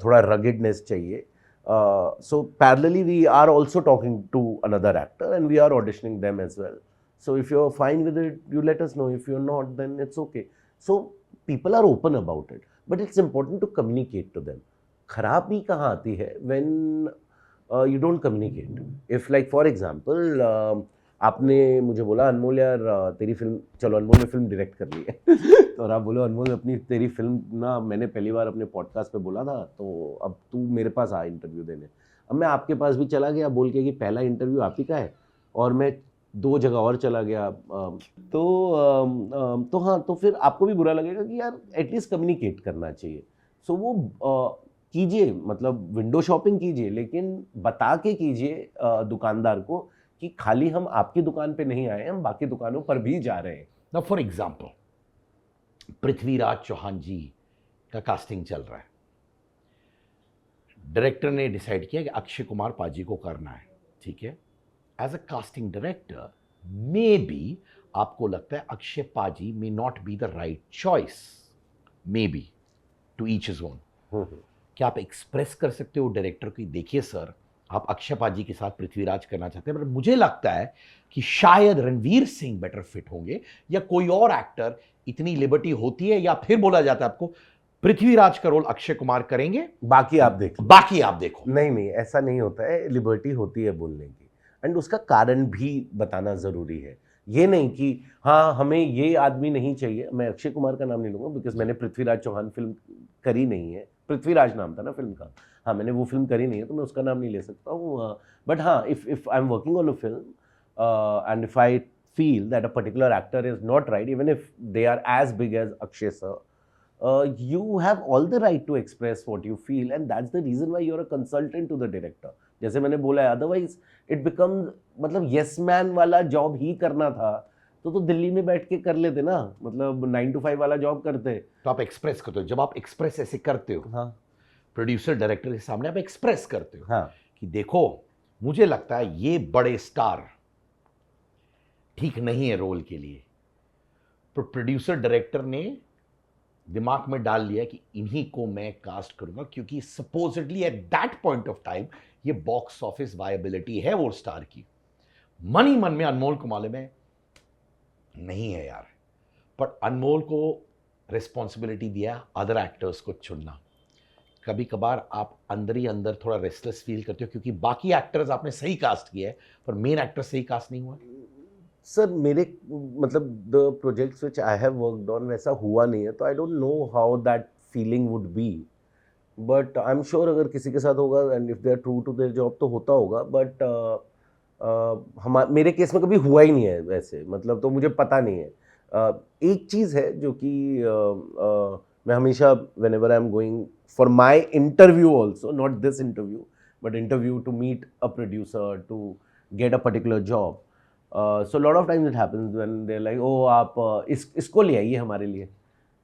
थोड़ा ruggedness चाहिए. So parallelly we are also talking to another actor and we are auditioning them as well. So if you're fine with it, you let us know. If you're not, then it's okay. So people are open about it. But it's important to communicate to them. खराबी कहाँ आती है when you don't communicate. If like for example आपने मुझे बोला अनमोल यार तेरी film, चलो अनमोल ने फिल्म डायरेक्ट कर ली है तो आप बोलो अनमोल तेरी फिल्म ना मैंने पहली बार अपने पॉडकास्ट पे बोला था, तो अब तू मेरे पास आ इंटरव्यू देने. अब मैं आपके पास भी चला गया बोल के कि पहला इंटरव्यू आप ही का है, और मैं 2 जगह और चला गया, तो हाँ, तो फिर आपको भी बुरा लगेगा कि यार एटलीस्ट कम्युनिकेट करना चाहिए. सो वो कीजिए, मतलब विंडो शॉपिंग कीजिए, लेकिन बता के कीजिए दुकानदार को कि खाली हम आपकी दुकान पे नहीं आए, हम बाकी दुकानों पर भी जा रहे हैं. Now for example, Prithviraj Chauhan ji का कास्टिंग चल रहा है. डायरेक्टर ने डिसाइड किया कि अक्षय कुमार पाजी को करना है, ठीक है। As a casting director may be आपको लगता है Akshay paaji may not be the right choice, may be, to each is own. क्या आप एक्सप्रेस कर सकते हो डायरेक्टर की, देखिए सर आप अक्षय पाजी के साथ पृथ्वीराज करना चाहते हैं, पर मुझे लगता है कि शायद रणवीर सिंह बेटर फिट होंगे, या कोई और एक्टर, इतनी लिबर्टी होती है, या फिर बोला जाता है आपको पृथ्वीराज का रोल अक्षय कुमार करेंगे, बाकी आप देखो। बाकी आप देखो। नहीं नहीं, ऐसा नहीं होता है, लिबर्टी होती है बोलने की, एंड उसका कारण भी बताना ज़रूरी है। ये नहीं कि हाँ हमें ये आदमी नहीं चाहिए। मैं अक्षय कुमार का नाम नहीं लूँगा बिकॉज मैंने पृथ्वीराज चौहान फिल्म करी नहीं है, पृथ्वीराज नाम था ना फिल्म का, हाँ मैंने वो फिल्म करी नहीं है तो मैं उसका नाम नहीं ले सकता हूँ। बट हाँ, if I am working on a film and if I feel that a particular actor is not right, even if they are as big as Akshay sir, you have all the right to express what you feel, and that's the reason why you're a consultant to the director. जैसे मैंने बोला है, otherwise it becomes, मतलब yes man वाला job ही करना था तो दिल्ली में बैठ के कर लेते ना, मतलब 9 to 5 वाला जॉब करते। तो आप एक्सप्रेस करते हो, जब आप एक्सप्रेस ऐसे करते हो, हाँ, प्रोड्यूसर डायरेक्टर के सामने आप एक्सप्रेस करते हो, हाँ, कि देखो मुझे लगता है ये बड़े स्टार ठीक नहीं है रोल के लिए, तो प्रोड्यूसर डायरेक्टर ने दिमाग में डाल लिया कि इन्हीं को मैं कास्ट करूंगा, क्योंकि supposedly eight that point of time ये बॉक्स ऑफिस वायबिलिटी है वो स्टार की। मन ही मन में अनमोल को मालूम है नहीं है यार, पर अनमोल को रिस्पॉन्सिबिलिटी दिया अदर एक्टर्स को चुनना। कभी कभार आप अंदर ही अंदर थोड़ा रेस्टलेस फील करते हो, क्योंकि बाकी एक्टर्स आपने सही कास्ट किया है पर मेन एक्टर सही कास्ट नहीं हुआ। सर मेरे मतलब the projects which I have worked on वैसा हुआ नहीं है, तो I don't know how that feeling would be, but I am sure अगर किसी के साथ होगा and if they are true to their job तो होता होगा, बट मेरे केस में कभी हुआ ही नहीं है वैसे, मतलब तो मुझे पता नहीं है। एक चीज़ है जो कि मैं हमेशा whenever I am going for my interview also, not this interview but interview to meet a producer to get a particular job, so lot of times it happens when they like oh आप इसको ले आइए हमारे लिए,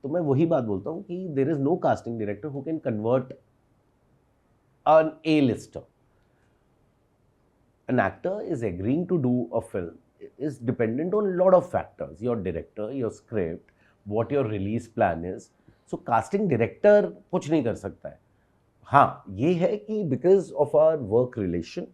तो मैं वही बात बोलता हूँ कि there is no casting director who can convert an A-lister. An actor is agreeing to do a film is dependent on a lot of factors, your director, your script, what your release plan is. So casting director कुछ नहीं कर सकता है। हाँ, ये है कि because of our work relation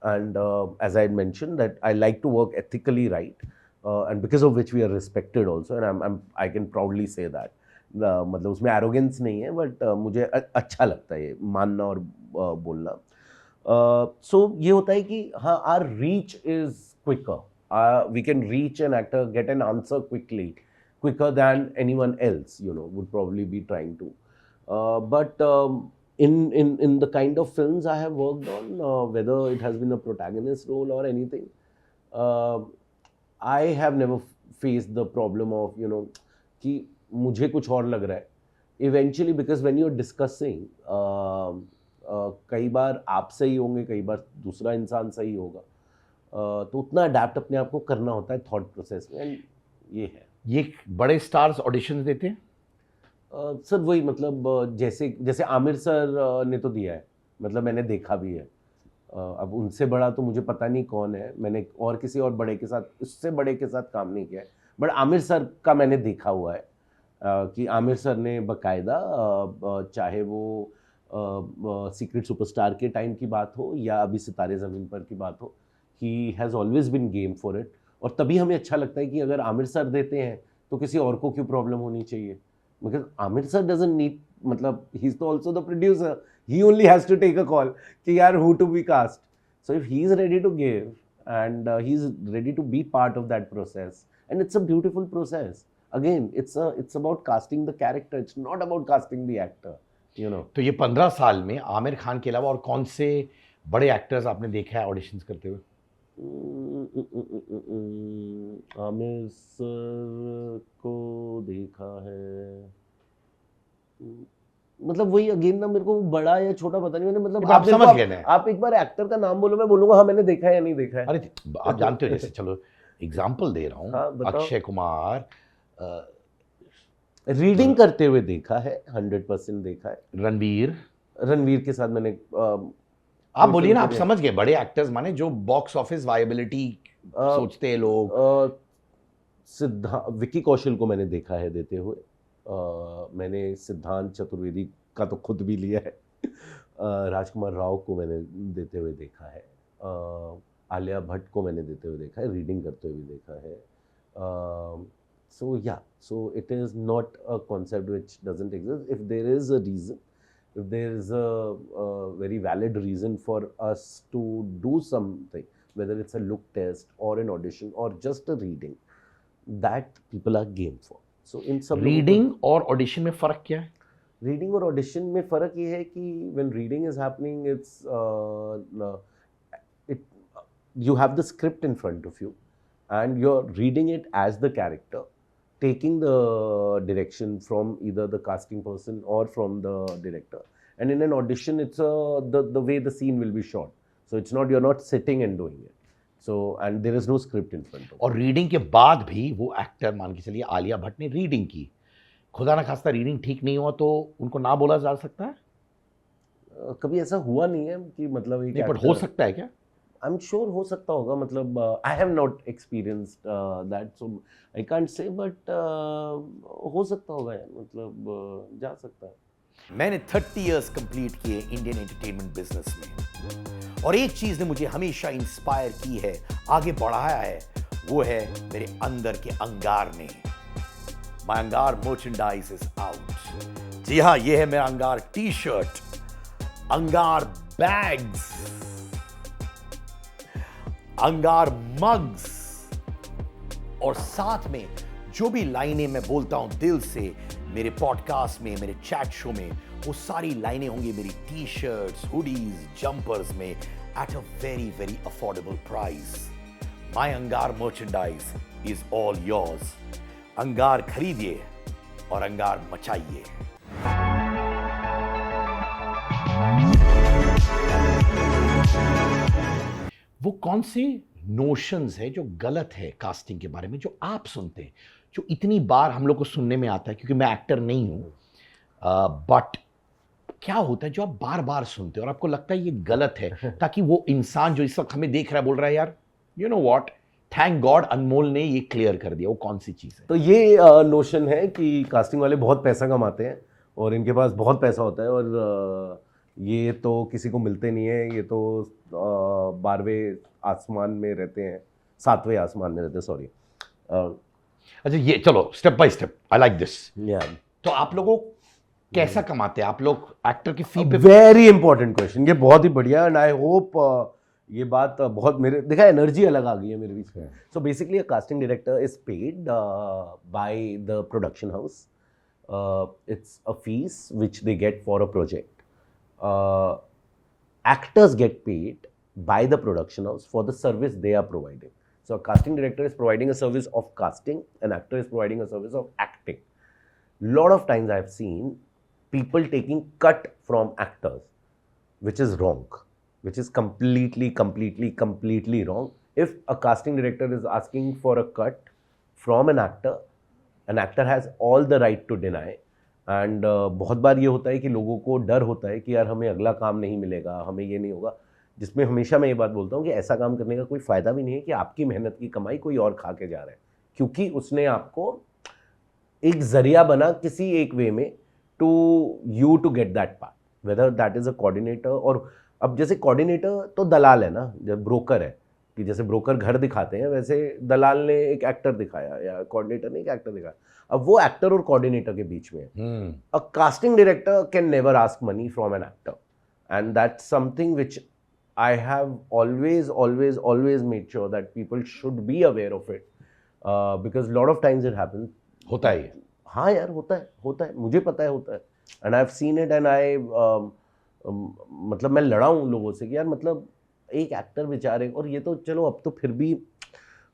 and as I had mentioned that I like to work ethically right and because of which we are respected also and I can proudly say that. मतलब उसमें arrogance नहीं है, but मुझे अच्छा लगता है ये मानना और बोलना। सो ये होता है कि हाँ, our reach is quicker, we can reach an actor, get an answer quickly, quicker than anyone else would probably be trying to, but in the kind of films I have worked on, whether it has been a protagonist role or anything, I have never faced the problem of कि मुझे कुछ और लग रहा है eventually, because when you are discussing कई बार आप सही होंगे, कई बार दूसरा इंसान सही होगा, तो उतना अडेप्ट अपने आप को करना होता है थॉट प्रोसेस में, एंड ये है। ये बड़े स्टार्स ऑडिशंस देते हैं सर वही मतलब जैसे आमिर सर ने तो दिया है, मतलब मैंने देखा भी है, अब उनसे बड़ा तो मुझे पता नहीं कौन है, मैंने और किसी और बड़े के साथ, उससे बड़े के साथ काम नहीं किया है, बट आमिर सर का मैंने देखा हुआ है कि आमिर सर ने बाकायदा चाहे वो सीक्रेट सुपरस्टार के टाइम की बात हो या अभी सितारे ज़मीन पर की बात हो, he has always been game for it, और तभी हमें अच्छा लगता है कि अगर आमिर सर देते हैं तो किसी और को क्यों प्रॉब्लम होनी चाहिए, because Aamir sir doesn't need, मतलब ही इज तो also the producer, he only has to take a call कि यार who to be cast, so if he is ready to give and he's ready to be part of that process, and it's a beautiful process. Again, it's about casting the character, it's not about casting the actor, तो ये 15 साल में आमिर खान के अलावा और कौन से बड़े एक्टर्स आपने देखा है ऑडिशंस करते हुए? आमिर सर को देखा है, मतलब वही अगेन ना, मेरे को बड़ा या छोटा पता नहीं, मैंने मतलब आप समझ गए ना, आप एक बार एक्टर का नाम बोलो, मैं बोलूंगा हाँ मैंने देखा है या नहीं देखा है। अरे आप जानते हो, जैसे चलो एग्जांपल दे रहा हूँ, हाँ, अक्षय कुमार रीडिंग करते हुए देखा है, 100% देखा है। रणबीर, रणवीर के साथ मैंने आप बोलिए ना, आप समझ गए, बड़े एक्टर्स माने जो बॉक्स ऑफिस वायबिलिटी सोचते हैं लोग। विकी कौशल को मैंने देखा है देते हुए, मैंने सिद्धांत चतुर्वेदी का तो खुद भी लिया है, राजकुमार राव को मैंने देते हुए देखा है, आलिया भट्ट को मैंने देते हुए देखा है, रीडिंग करते हुए देखा है। So it is not a concept which doesn't exist. If there is a reason, if there is a very valid reason for us to do something, whether it's a look test or an audition or just a reading, that people are game for. So in some reading और audition में फर्क क्या है? Reading और audition में फ़र्क ये है कि when reading is happening, you have the script in front of you and you're reading it as the character, taking the direction from either the casting person or from the director. And in an audition, it's the way the scene will be shot. So it's not, you're not sitting and doing it. So, and there is no script in front of you. और reading के बाद भी वो actor, मान के चलिए आलिया भट्ट ने reading की, खुदा ना खास्ता रीडिंग ठीक नहीं हुआ तो उनको ना बोला जा सकता है? कभी ऐसा हुआ नहीं है कि मतलब एक नहीं, पर हो सकता है क्या? आई एम श्योर हो सकता होगा, मतलब I have not experienced that, so I can't say, but हो सकता होगा यार, मतलब जा सकता है। मैंने 30 इयर्स कंप्लीट किए इंडियन एंटरटेनमेंट बिजनेस में, और एक चीज ने मुझे हमेशा इंस्पायर की है, आगे बढ़ाया है, वो है मेरे अंदर के अंगार ने। माय अंगार मर्चेंडाइज इज आउट। जी हाँ, ये है मेरा अंगार टी शर्ट, अंगार बैग्स, अंगार मग्स, और साथ में जो भी लाइनें मैं बोलता हूं दिल से मेरे पॉडकास्ट में, मेरे चैट शो में, वो सारी लाइनें होंगी मेरी टी शर्ट्स, हुडीज, जंपर्स में, at a very very affordable price. My अंगार मर्चेंडाइज इज ऑल योर्स। अंगार खरीदिए और अंगार मचाइए। वो कौन से नोशंस है जो गलत है कास्टिंग के बारे में, जो आप सुनते हैं, जो इतनी बार हम लोग को सुनने में आता है, क्योंकि मैं एक्टर नहीं हूं, बट क्या होता है जो आप बार बार सुनते हो और आपको लगता है ये गलत है, ताकि वो इंसान जो इस वक्त हमें देख रहा है बोल रहा है यार you know what, thank God Anmol ने ये क्लियर कर दिया, वो कौन सी चीज़ है? तो ये नोशन है कि कास्टिंग वाले बहुत पैसा कमाते हैं और इनके पास बहुत पैसा होता है, और ये तो किसी को मिलते नहीं है, ये तो 12वें आसमान में रहते हैं, 7वें आसमान में रहते हैं, सॉरी। अच्छा, ये चलो step by step, I like this. या तो आप लोगों कैसा कमाते हैं आप लोग एक्टर की फी पे? वेरी इंपॉर्टेंट क्वेश्चन, ये बहुत ही बढ़िया, एंड आई होप ये बात बहुत, मेरे देखा एनर्जी अलग आ गई है मेरे बीच में। So basically a casting director is paid by the production house, it's a fees which they get for a project. Actors get paid by the production house for the service they are providing. So a casting director is providing a service of casting, an actor is providing a service of acting. Lot of times I have seen people taking cut from actors, which is wrong, which is completely wrong. If a casting director is asking for a cut from an actor has all the right to deny. And बहुत बार ये होता है कि लोगों को डर होता है कि यार हमें अगला काम नहीं मिलेगा, हमें ये नहीं होगा, जिसमें हमेशा मैं ये बात बोलता हूँ कि ऐसा काम करने का कोई फ़ायदा भी नहीं है कि आपकी मेहनत की कमाई कोई और खा के जा रहा है, क्योंकि उसने आपको एक ज़रिया बना किसी एक वे में to you to get that part, whether that is a coordinator. और अब जैसे कोऑर्डिनेटर तो दलाल है ना, जब ब्रोकर है, कि जैसे ब्रोकर घर दिखाते हैं वैसे दलाल ने एक एक्टर दिखाया या कोऑर्डिनेटर ने एक एक्टर दिखाया, अब वो एक्टर और कोऑर्डिनेटर के बीच में है। A casting director can never ask money from an actor, and that's something which I have always made sure that people should be aware of it, because lot of times it happens. होता है? हाँ यार, होता है, मुझे पता है होता है, and I have seen it, and I मतलब मैं लड़ा हूँ लोगों से कि यार मतलब एक एक्टर बेचारे, और ये तो चलो अब तो फिर भी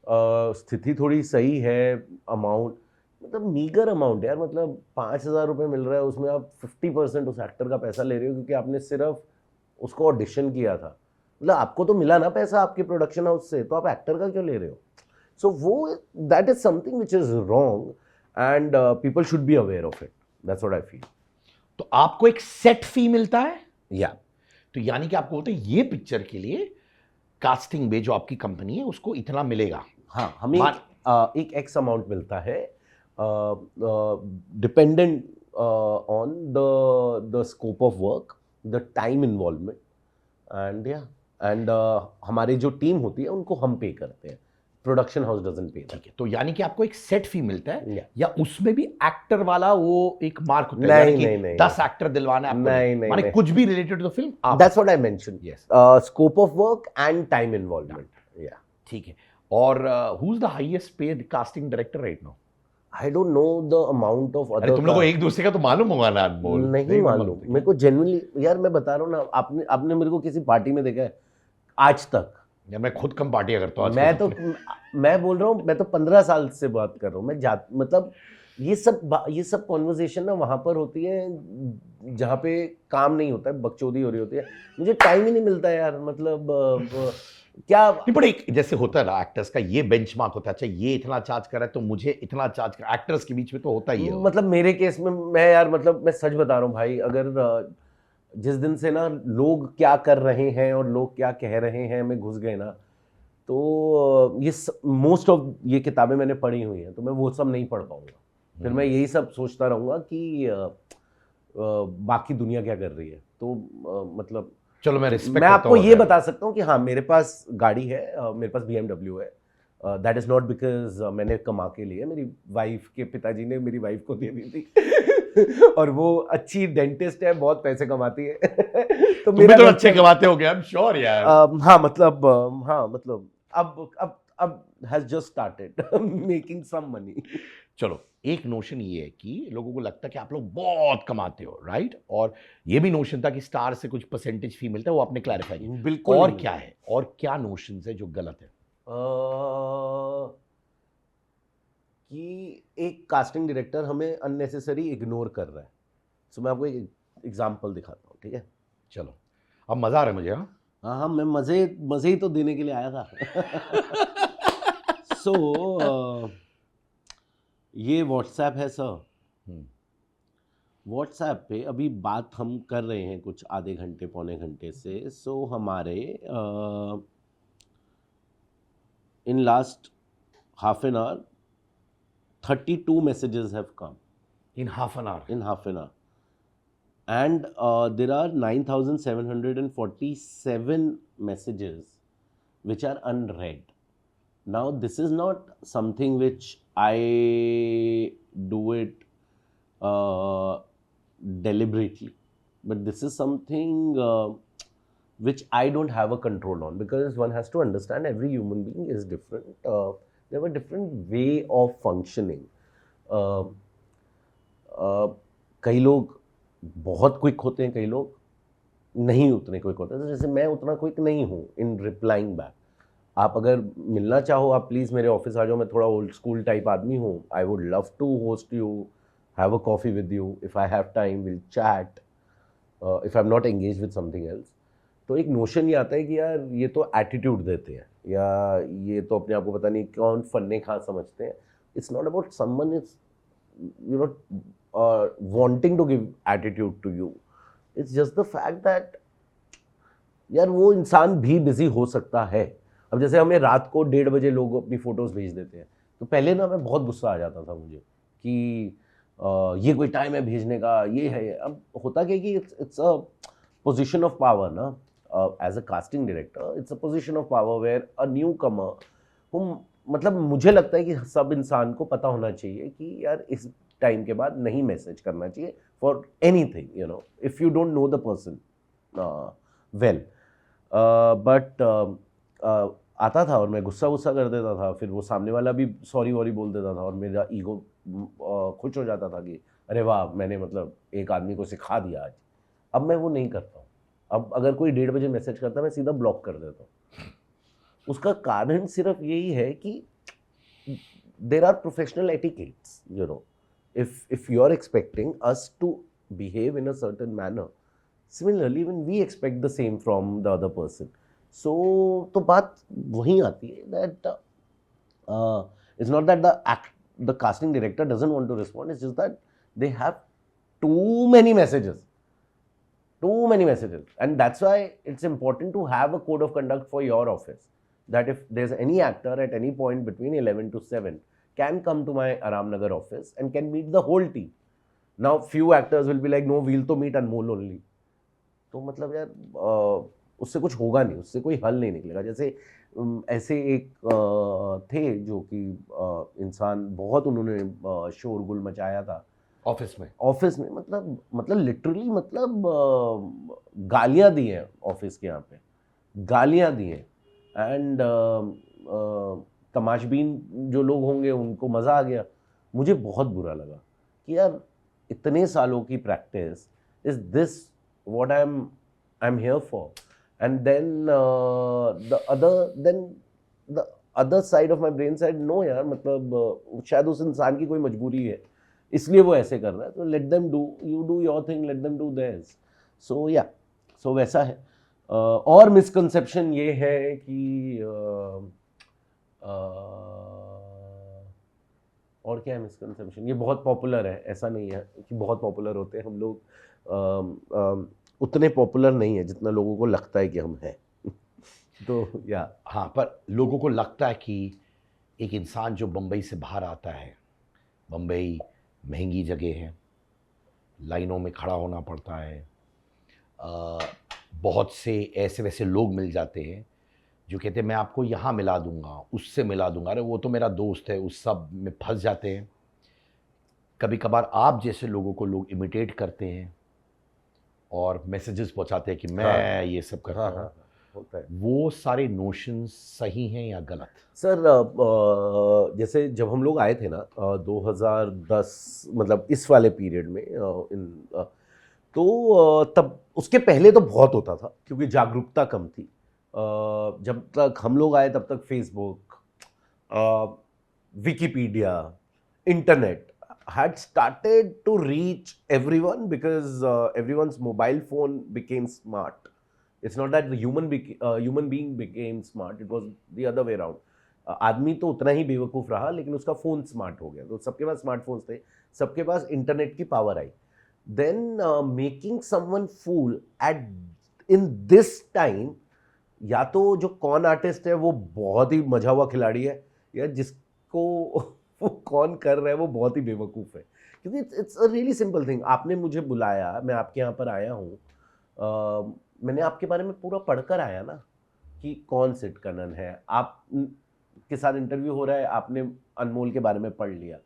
स्थिति थोड़ी सही है, अमाउंट मतलब मीगर अमाउंट यार, मतलब 5,000 रुपये मिल रहा है, उसमें आप 50% उस एक्टर का पैसा ले रहे हो क्योंकि आपने सिर्फ उसको ऑडिशन किया था, मतलब आपको तो मिला ना पैसा आपके प्रोडक्शन हाउस से, तो आप एक्टर का क्यों ले रहे हो? सो वो that is something which is wrong, and people should be aware of it, that's what I feel. तो आपको एक सेट फी मिलता है? या तो यानी कि आपको बोलते हैं ये पिक्चर के लिए कास्टिंग में जो आपकी कंपनी है उसको इतना मिलेगा। हाँ, हमें मान- एक एक्स अमाउंट मिलता है dependent on the scope of work, the time involvement, and and हमारी जो टीम होती है उनको हम पे करते हैं, प्रोडक्शन हाउस डजंट पे। ठीक है, तो यानी कि आपको एक सेट फी मिलता है Yeah. या उसमें भी एक्टर वाला वो एक मार्क होता है, नहीं, यानी कि नहीं, नहीं, 10 एक्टर दिलवाना है आपको, नहीं, नहीं, माने नहीं। कुछ भी रिलेटेड टू द फिल्म आप। That's what I mention, Yes. Scope of work and time involvement. या ठीक है। और who is the highest paid casting director right now? I don't know the amount of अरे अदर। तुम लोग को एक दूसरे का तो मालूम होगा ना अनमोल। नहीं मालूम मेरे को जेन्युइनली यार, मैं बता रहा हूँ ना, आपने मेरे को किसी पार्टी में देखा है आज तक? या मैं खुद कम पार्टियां करता हूँ मैं बोल रहा हूँ, मैं तो 15 साल से बात कर रहा हूँ। मतलब ये सब कॉन्वर्सेशन ना वहां पर होती है जहाँ पे काम नहीं होता है, बकचोदी हो रही होती है, मुझे टाइम ही नहीं मिलता यार। मतलब क्या नहीं, बट एक जैसे होता है ना एक्टर्स का ये बेंचमार्क होता है, अच्छा ये इतना चार्ज कर रहा है तो मुझे इतना चार्ज कर, एक्टर्स के बीच में तो होता ही है। मतलब मेरे केस में मैं यार, मतलब मैं सच बता रहा हूँ भाई, अगर जिस दिन से ना लोग क्या कर रहे हैं और लोग क्या कह रहे हैं में घुस गए ना, तो ये मोस्ट ऑफ ये किताबें मैंने पढ़ी हुई हैं, तो मैं वो सब नहीं पढ़ पाऊंगा। फिर मैं यही सब सोचता रहूंगा कि बाकी दुनिया क्या कर रही है। तो मतलब चलो मैं रिस्पेक्ट मैं आपको ये बता सकता हूँ कि हाँ, मेरे पास गाड़ी है, मेरे पास BMW है। दैट इज नॉट बिकॉज मैंने कमा के लिए, मेरी वाइफ के पिताजी ने मेरी वाइफ को दे दी थी और वो अच्छी डेंटिस्ट है, बहुत पैसे कमाती है। तो तुम भी तो अच्छे कमाते हो, आई एम श्योर यार। हाँ मतलब अब has just started making some money. चलो, एक नोशन ये है कि लोगों को लगता है कि आप लोग बहुत कमाते हो, राइट? और ये भी नोशन था कि स्टार से कुछ परसेंटेज फी मिलता है, वो आपने क्लैरिफाई किया। बिल्कुल और नहीं। क्या है, और क्या नोशन है जो गलत है? कि एक कास्टिंग डायरेक्टर हमें अननेसेसरी इग्नोर कर रहा है। सो मैं आपको एक एग्जांपल दिखाता हूँ, ठीक है? चलो, अब मजा आ रहा है मुझे। हाँ हाँ हाँ, मैं मजे ही तो देने के लिए आया था। सो ये व्हाट्सएप है सर। व्हाट्सएप पे अभी बात हम कर रहे हैं कुछ आधे घंटे पौने घंटे से। सो हमारे in last half an hour 32 messages have come in half an hour. in half an hour, and there are 9,747 messages which are unread. Now this is not something which I do it deliberately, but this is something which I don't have a control on, because one has to understand every human being is different. They have a different way of functioning. कई लोग बहुत quick होते हैं, कई लोग नहीं उतने quick होते हैं। जैसे मैं उतना क्विक नहीं हूँ इन रिप्लाइंग बैक। आप अगर मिलना चाहो, आप प्लीज़ मेरे ऑफिस आ जाओ, मैं थोड़ा ओल्ड स्कूल टाइप आदमी हूँ। I would love to host you, have a coffee with you, if I have time will chat, if I am not engage with something else. तो एक नोशन ये आता है कि यार ये तो एटीट्यूड देते हैं, या ये तो अपने आप को पता नहीं कौन फन्ने खा समझते हैं। It's not about someone is you know wanting to give attitude to you. It's just the fact that यार वो इंसान भी बिजी हो सकता है। अब जैसे हमें रात को 1:30 बजे लोग अपनी फ़ोटोज़ भेज देते हैं, तो पहले ना मैं बहुत गुस्सा आ जाता था मुझे कि ये कोई टाइम है भेजने का, ये है। अब होता क्या कि it's a position of power ना, as a casting director it's a position of power where a newcomer मतलब मुझे लगता है कि सब इंसान को पता होना चाहिए कि यार इस टाइम के बाद नहीं मैसेज करना चाहिए for anything, you know, if you don't know the person well. But आता था और मैं गुस्सा कर देता था, फिर वो सामने वाला भी सॉरी वॉरी बोल देता था और मेरा ईगो खुश हो जाता था कि अरे वाह, मैंने मतलब एक आदमी को सिखा दिया आज। अब मैं वो नहीं करता हूँ। अब अगर कोई 1:30 बजे मैसेज करता है, मैं सीधा ब्लॉक कर देता हूँ। उसका कारण सिर्फ यही है कि there are professional etiquettes, you know, if you are expecting us to behave in a certain manner, similarly when we expect the same from the other person. So तो बात वहीं आती है that it's not that the casting director doesn't want to respond, it's just that they have too many messages Too many messages. And that's why it's important to have a code of conduct for your office. That if there's any actor at any point between 11 to 7 can come to my Aramnagar office and can meet the whole team. Now, few actors will be like, no, we'll to meet Anmol only. तो मतलब यार उससे कुछ होगा नहीं, उससे कोई हल नहीं निकलेगा. जैसे ऐसे एक थे जो कि इंसान बहुत उन्होंने शोरगुल मचाया था ऑफिस में मतलब लिटरली मतलब गालियां दी हैं ऑफिस के यहाँ पे, गालियां दी हैं. एंड तमाशबीन जो लोग होंगे उनको मज़ा आ गया. मुझे बहुत बुरा लगा कि यार इतने सालों की practice, is this what I am here for. And then the other side of my brain side, no यार, मतलब शायद उस इंसान की कोई मजबूरी है इसलिए वो ऐसे कर रहा है. तो let them do, you do your thing, let them do theirs. So yeah, so वैसा है. और मिसकंसेप्शन ये है कि और क्या है मिसकंसेप्शन, ये बहुत पॉपुलर है. ऐसा नहीं है कि बहुत पॉपुलर होते हैं हम लोग, उतने पॉपुलर नहीं है जितना लोगों को लगता है कि हम हैं. तो या हाँ, पर लोगों को लगता है कि एक इंसान जो बम्बई से बाहर आता है, बम्बई महंगी जगह है, लाइनों में खड़ा होना पड़ता है, बहुत से ऐसे वैसे लोग मिल जाते हैं जो कहते हैं मैं आपको यहाँ मिला दूंगा, उससे मिला दूंगा, अरे वो तो मेरा दोस्त है, उस सब में फंस जाते हैं. कभी कभार आप जैसे लोगों को लोग इमिटेट करते हैं और मैसेजेस पहुँचाते हैं कि मैं ये सब करता हूँ. होता है. वो सारे नोशंस सही हैं या गलत? सर जैसे जब हम लोग आए थे ना 2010, मतलब इस वाले पीरियड में, तो तब उसके पहले तो बहुत होता था क्योंकि जागरूकता कम थी. जब तक हम लोग आए तब तक Facebook, Wikipedia, internet had started to reach everyone because everyone's mobile phone became smart. It's not that the human being became smart, it was the other way around. आदमी तो उतना ही बेवकूफ़ रहा लेकिन उसका फ़ोन स्मार्ट हो गया. तो सबके पास स्मार्टफोन्स थे, सबके पास इंटरनेट की पावर आई. Then making someone fool at in this time, या तो जो कॉन आर्टिस्ट है वो बहुत ही मजा हुआ खिलाड़ी है, या जिसको वो कौन कर रहा है वो बहुत ही बेवकूफ़ है. क्योंकि it's a really simple thing. आपने मुझे बुलाया, मैं आपके यहाँ पर आया हूँ, मैंने आपके बारे में पूरा पढ़कर आया ना कि कौन सिड कनन है. आप के साथ इंटरव्यू हो रहा है, आपने अनमोल के बारे में पढ़ लिया.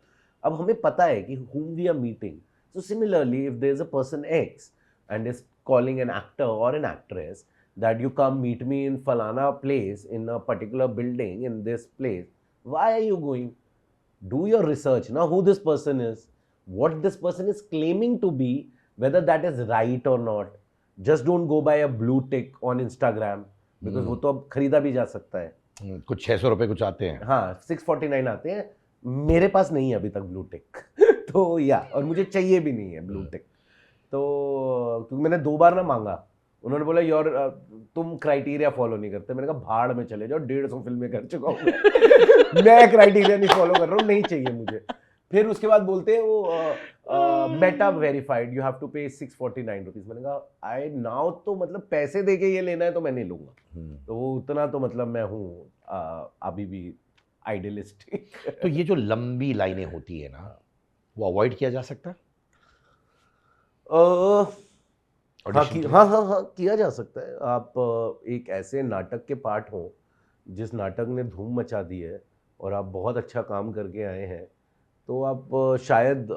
अब हमें पता है कि whom we are meeting. So similarly, if there is a person X and is calling an actor or an actress that you come meet me in Falana place in a particular building in this place, why are you going? Do your research now, who this person is, what this person is claiming to be, whether that is right or not. Just don't go by a blue tick on Instagram because वो तो अब खरीदा भी जा सकता है. कुछ 600 रुपये कुछ आते हैं. हाँ, 649 आते हैं. मेरे पास नहीं है अभी तक ब्लू टिक. तो या, और मुझे चाहिए भी नहीं है ब्लू टिक. तो क्योंकि मैंने 2 बार ना मांगा, उन्होंने बोला योर तुम क्राइटेरिया फॉलो नहीं करते. मैंने कहा भाड़ में चले जाओ, 150 फिल्में कर चुका हूँ. मैं क्राइटेरिया नहीं फॉलो कर रहा हूँ, नहीं चाहिए मुझे. फिर उसके बाद बोलते हैं वो Meta verified, you have to pay 649 rupees. मैंने कहा आई नाउ तो मतलब पैसे दे के ये लेना है तो मैं नहीं लूँगा. तो वो उतना तो मतलब मैं हूँ अभी भी आइडियलिस्टिक. तो ये जो लंबी लाइनें होती है ना, वो अवॉइड किया जा सकता है? हाँ, किया जा सकता है. आप एक ऐसे नाटक के पार्ट हो जिस नाटक ने धूम मचा दी है और आप बहुत अच्छा काम करके आए हैं, तो आप शायद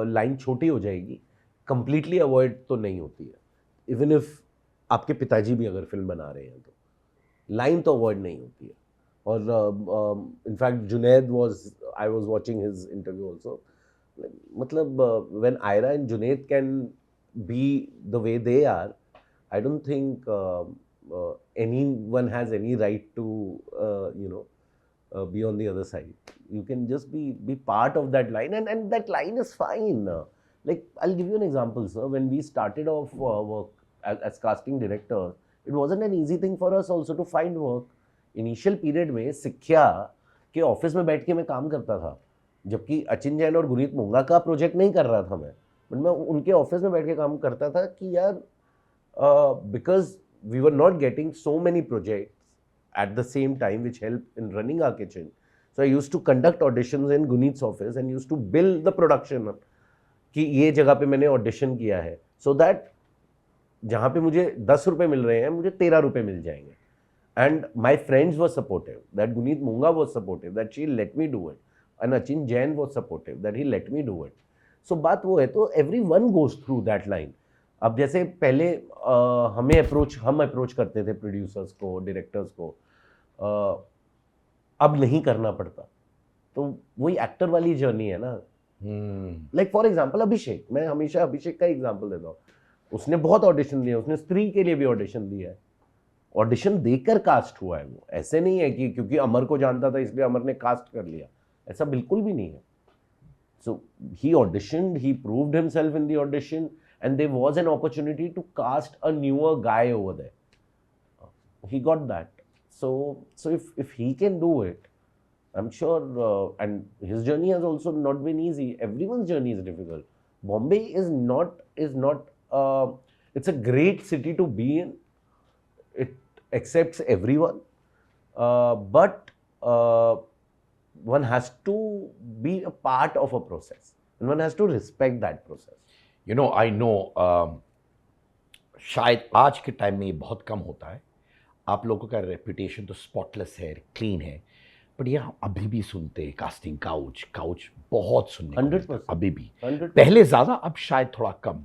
लाइन छोटी हो जाएगी, कंप्लीटली अवॉइड तो नहीं होती है. इवन इफ आपके पिताजी भी अगर फिल्म बना रहे हैं तो लाइन तो अवॉइड नहीं होती है. और in fact Junaid I was watching his interview also. मतलब when Ira and Junaid can be the way they are, I don't think anyone has any right to be on the other side. You can just be part of that line, and that line is fine. Like, I'll give you an example, sir. When we started off work as casting directors, it wasn't an easy thing for us also to find work. Initial period में सिक्ख्या के office में बैठ के मैं काम करता था, जबकि अचिन जैन और गुनीत मुंगा का प्रोजेक्ट नहीं कर रहा था मैं, बट मैं उनके ऑफिस में बैठ के काम करता था कि यार because we were not getting so many projects at the same time which helped in running our kitchen. So I used to conduct auditions in Guneet's office and used to bill the production कि ये जगह पे मैंने audition किया है, so that जहाँ पे मुझे 10 रुपए मिल रहे हैं मुझे 13 रुपए मिल जाएंगे. And my friends were supportive, that Guneet Munga was supportive, that she let me do it, and Achin Jain was supportive, that he let me do it. So बात वो है, तो everyone goes through that line. अब जैसे पहले हम approach करते थे प्रोड्यूसर्स को, डायरेक्टर्स को, अब नहीं करना पड़ता, तो वही एक्टर वाली जर्नी है ना. लाइक फॉर एग्जाम्पल अभिषेक, मैं हमेशा अभिषेक का एग्जाम्पल देता हूँ. उसने बहुत ऑडिशन दिए, उसने स्त्री के लिए भी ऑडिशन दिया है, ऑडिशन देकर कास्ट हुआ है वो. ऐसे नहीं है कि क्योंकि अमर को जानता था इसलिए अमर ने कास्ट कर लिया, ऐसा बिल्कुल भी नहीं है. So he auditioned, he proved himself in the audition, and there was an opportunity to cast a newer guy over there. He got that. So if he can do it, I'm sure, and his journey has also not been easy. Everyone's journey is difficult. Bombay is not, it's a great city to be in. It accepts everyone. But one has to be a part of a process. And one has to respect that process. You know I know, शायद आज के time में ये बहुत कम होता है. आप लोगों का रेपुटेशन तो स्पॉटलेस है, क्लीन है, बट यहाँ अभी भी सुनते हैं कास्टिंग काउच बहुत सुनने को मिलता है, 100% अभी भी. 100%. पहले ज़्यादा, अब शायद थोड़ा कम.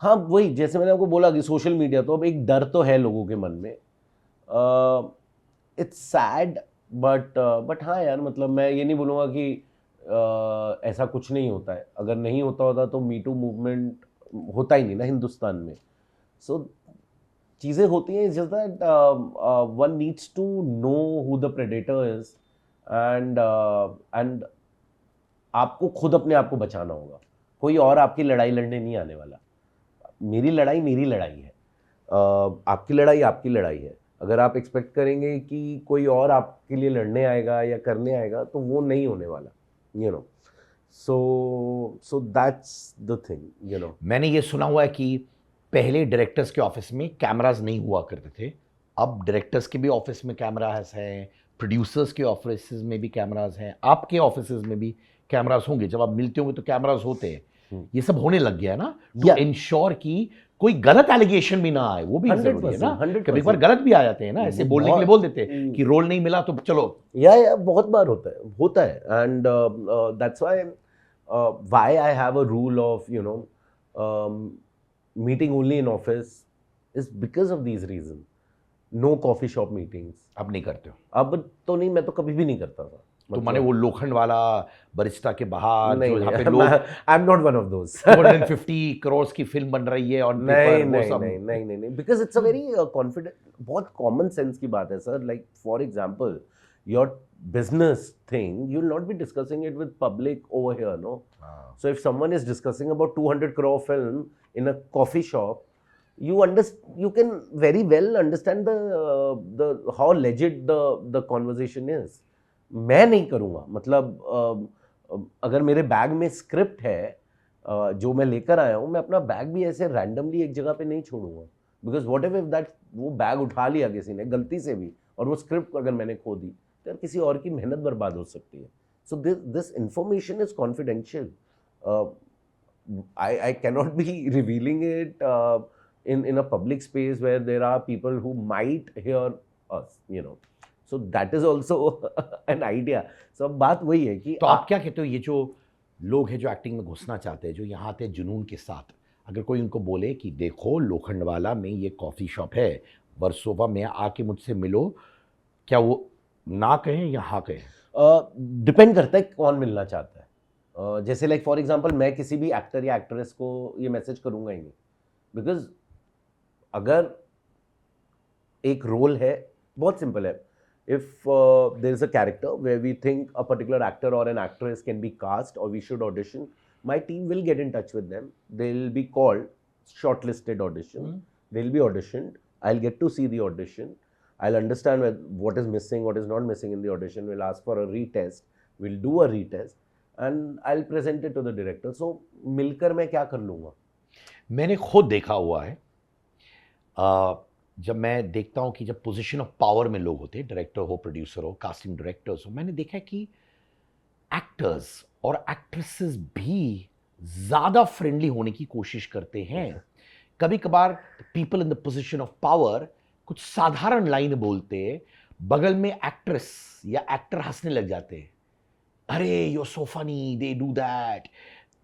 हाँ वही, जैसे मैंने आपको बोला कि सोशल मीडिया, तो अब एक डर तो है लोगों के मन में. इट्स सैड, बट हाँ यार, मतलब मैं ये नहीं बोलूँगा कि ऐसा कुछ नहीं होता है. अगर नहीं होता तो मी टू मूवमेंट होता ही नहीं ना हिंदुस्तान में. सो चीज़ें होती हैं, just that one needs to know who the predator is, and आपको खुद अपने आप को बचाना होगा. कोई और आपकी लड़ाई लड़ने नहीं आने वाला. मेरी लड़ाई है, आपकी लड़ाई है. अगर आप एक्सपेक्ट करेंगे कि कोई और आपके लिए लड़ने आएगा या करने आएगा, तो वो नहीं होने वाला. You know, so that's the thing, you know. मैंने ये सुना हुआ है कि पहले डायरेक्टर्स के ऑफिस में कैमरास नहीं हुआ करते थे, अब डायरेक्टर्स के भी ऑफिस में कैमरास हैं, प्रोड्यूसर्स के ऑफिस में भी कैमरास हैं, आपके ऑफिस में भी कैमरास होंगे. जब आप मिलते होंगे तो कैमरास होते हैं. ये सब होने लग गया है ना, टू इंश्योर कि कोई गलत एलिगेशन भी ना आए. वो भी जरूरी है ना. कभी बार गलत भी आ जाते हैं ना, ऐसे बोलने के लिए बोल देते हैं कि रोल नहीं मिला तो चलो. या बहुत बार होता है. And that's why I have a rule of, you know, meeting only in office, is because of these reason. No coffee shop meetings. अब नहीं करते हो? अब तो नहीं, मैं तो कभी भी नहीं करता था. तो माने वो लोखंड वाला बरिस्ता के बाहर नहीं, जो यहाँ पे लोग, आई am not one of those. 250 crore की फिल्म बन रही है ऑन पेपर, वो सब नहीं, because it's a very confident, बहुत कॉमन सेंस की बात है sir. Like for example, your business thing, you'll not be discussing it with public over here, no? So if someone is discussing about 200 crore film in a coffee shop, you can very well understand the how legit the conversation is. मैं नहीं करूँगा. मतलब अगर मेरे bag में script है जो मैं लेकर आया हूँ, मैं अपना बैग भी ऐसे रैंडमली एक जगह पे नहीं छोड़ूंगा. बिकॉज वॉट एवर दैट, वो बैग उठा लिया किसी ने गलती से भी, और वो स्क्रिप्ट अगर मैंने खो दी, तो किसी और की मेहनत बर्बाद हो सकती है. So this information is confidential. I cannot be revealing it in a public space where there are people who might hear us, you know. So that is also an idea. So अब बात वही है कि तो आप क्या कहते हो, ये जो लोग हैं जो एक्टिंग में घुसना चाहते हैं, जो यहाँ आते हैं जुनून के साथ, अगर कोई उनको बोले कि देखो लोखंडवाला में ये कॉफ़ी शॉप है, वर्सोवा में आके मुझसे मिलो, क्या वो ना कहें या हाँ कहें? डिपेंड करता है कौन मिलना चाहता है. जैसे लाइक फॉर एग्जांपल, मैं किसी भी एक्टर या एक्ट्रेस को ये मैसेज करूँगा ही नहीं. बिकॉज अगर एक रोल है, बहुत सिंपल है. If there is a character where we think a particular actor or an actress can be cast or we should audition, my team will get in touch with them. They'll be called shortlisted audition. They'll be auditioned. I'll get to see the audition. I'll understand what is missing, what is not missing in the audition. We'll ask for a retest. We'll do a retest, and I'll present it to the director. So मिलकर मैं क्या कर लूँगा? मैंने खुद देखा हुआ है, जब मैं देखता हूँ कि जब पोजीशन ऑफ पावर में लोग होते हैं, डायरेक्टर हो, प्रोड्यूसर हो, कास्टिंग डायरेक्टर्स हो, मैंने देखा है कि एक्टर्स और एक्ट्रेसेस भी ज़्यादा फ्रेंडली होने की कोशिश करते हैं। कभी कभार people in the position of power कुछ साधारण लाइन बोलते, बगल में एक्ट्रेस या एक्टर हंसने लग जाते हैं, अरे you so funny, they do that,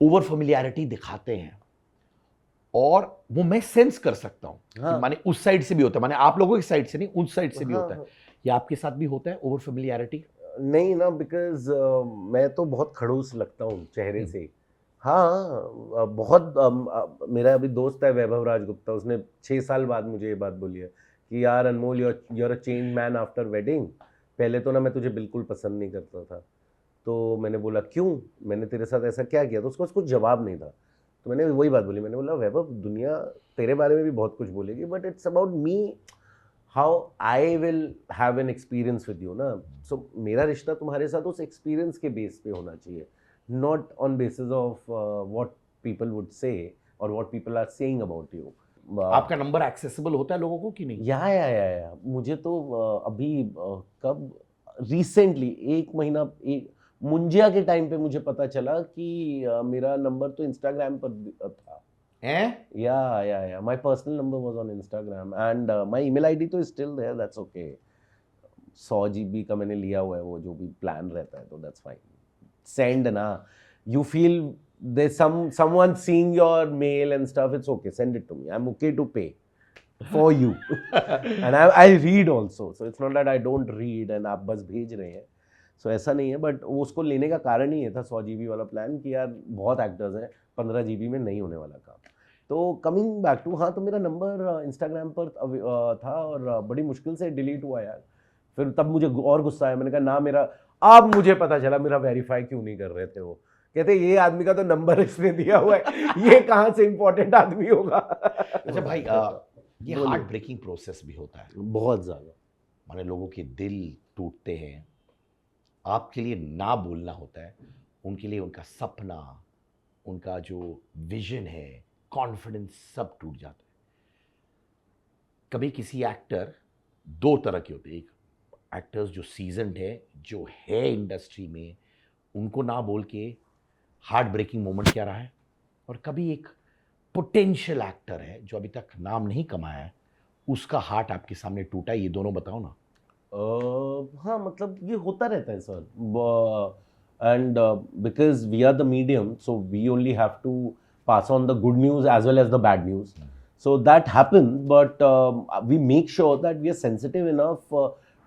over familiarity दिखाते हैं। और वो मैं सेंस कर सकता हूँ कि हाँ। माने उस साइड से भी होता है, माने आप लोगों की साइड से नहीं, उस साइड से भी हाँ, होता है। हाँ। ये आपके साथ भी होता है ओवर फेमिलियरिटी? नहीं ना, बिकॉज मैं तो बहुत खड़ूस लगता हूँ चेहरे से। हाँ, बहुत मेरा अभी दोस्त है वैभव राजगुप्ता, उसने 6 साल बाद मुझे ये बात बोली है कि यार Anmol, you're a change man after wedding. पहले तो ना मैं तुझे बिल्कुल पसंद नहीं करता था। तो मैंने बोला क्यों, मैंने तेरे साथ ऐसा क्या किया? तो उसको कुछ जवाब नहीं था। तो मैंने वही बात बोली, मैंने बोला वैभव, दुनिया तेरे बारे में भी बहुत कुछ बोलेगी, but it's about me, how I will have an experience with you ना। सो मेरा रिश्ता तुम्हारे साथ उस एक्सपीरियंस के बेस पे होना चाहिए, not on basis of what people would say और what people are saying about you. आपका नंबर एक्सेसिबल होता है लोगों को कि नहीं? या मुझे तो अभी कब रिसेंटली 1 महीना, एक मुंजिया के टाइम पे मुझे पता चला कि मेरा नंबर तो इंस्टाग्राम पर था। हैं? Yeah my personal number was on Instagram and my email ID तो still there, that's okay. 100 GB का मैंने लिया हुआ है, वो जो भी प्लान रहता है, तो दैट्स फाइन। सेंड ना, you feel there's someone seeing your mail and stuff, it's okay, send it to me, I'm okay to pay for you and I read also, so it's not that I don't read and आप बस भेज रहे हैं, so ऐसा नहीं है। But वो उसको लेने का कारण ही ये था 100 जीबी वाला प्लान कि यार बहुत एक्टर्स हैं, 15 जीबी में नहीं होने वाला काम। तो कमिंग बैक टू, हाँ, तो मेरा नंबर इंस्टाग्राम पर था और बड़ी मुश्किल से डिलीट हुआ यार। फिर तब मुझे और गुस्सा आया, मैंने कहा ना, मेरा अब मुझे पता चला मेरा वेरीफाई क्यों नहीं कर रहे थे वो। कहते ये आदमी का तो नंबर इसने दिया हुआ है, ये कहाँ से इंपॉर्टेंट आदमी होगा। अच्छा भाई, ये हार्ट ब्रेकिंग प्रोसेस भी होता है, बहुत ज़्यादा। माने लोगों के दिल टूटते हैं, आपके लिए ना बोलना होता है, उनके लिए उनका सपना, उनका जो विजन है, कॉन्फिडेंस, सब टूट जाता है। कभी किसी एक्टर, 2 तरह के होते हैं, एक एक्टर्स जो सीजन्ड है, जो है इंडस्ट्री में, उनको ना बोल के हार्ट ब्रेकिंग मोमेंट क्या रहा है, और कभी एक पोटेंशियल एक्टर है जो अभी तक नाम नहीं कमाया है, उसका हार्ट आपके सामने टूटा है, ये दोनों बताओ ना। हाँ, मतलब ये होता रहता है sir, and because we are the medium, so we only have to pass on the good news as well as the bad news, so that happens, but we make sure that we are sensitive enough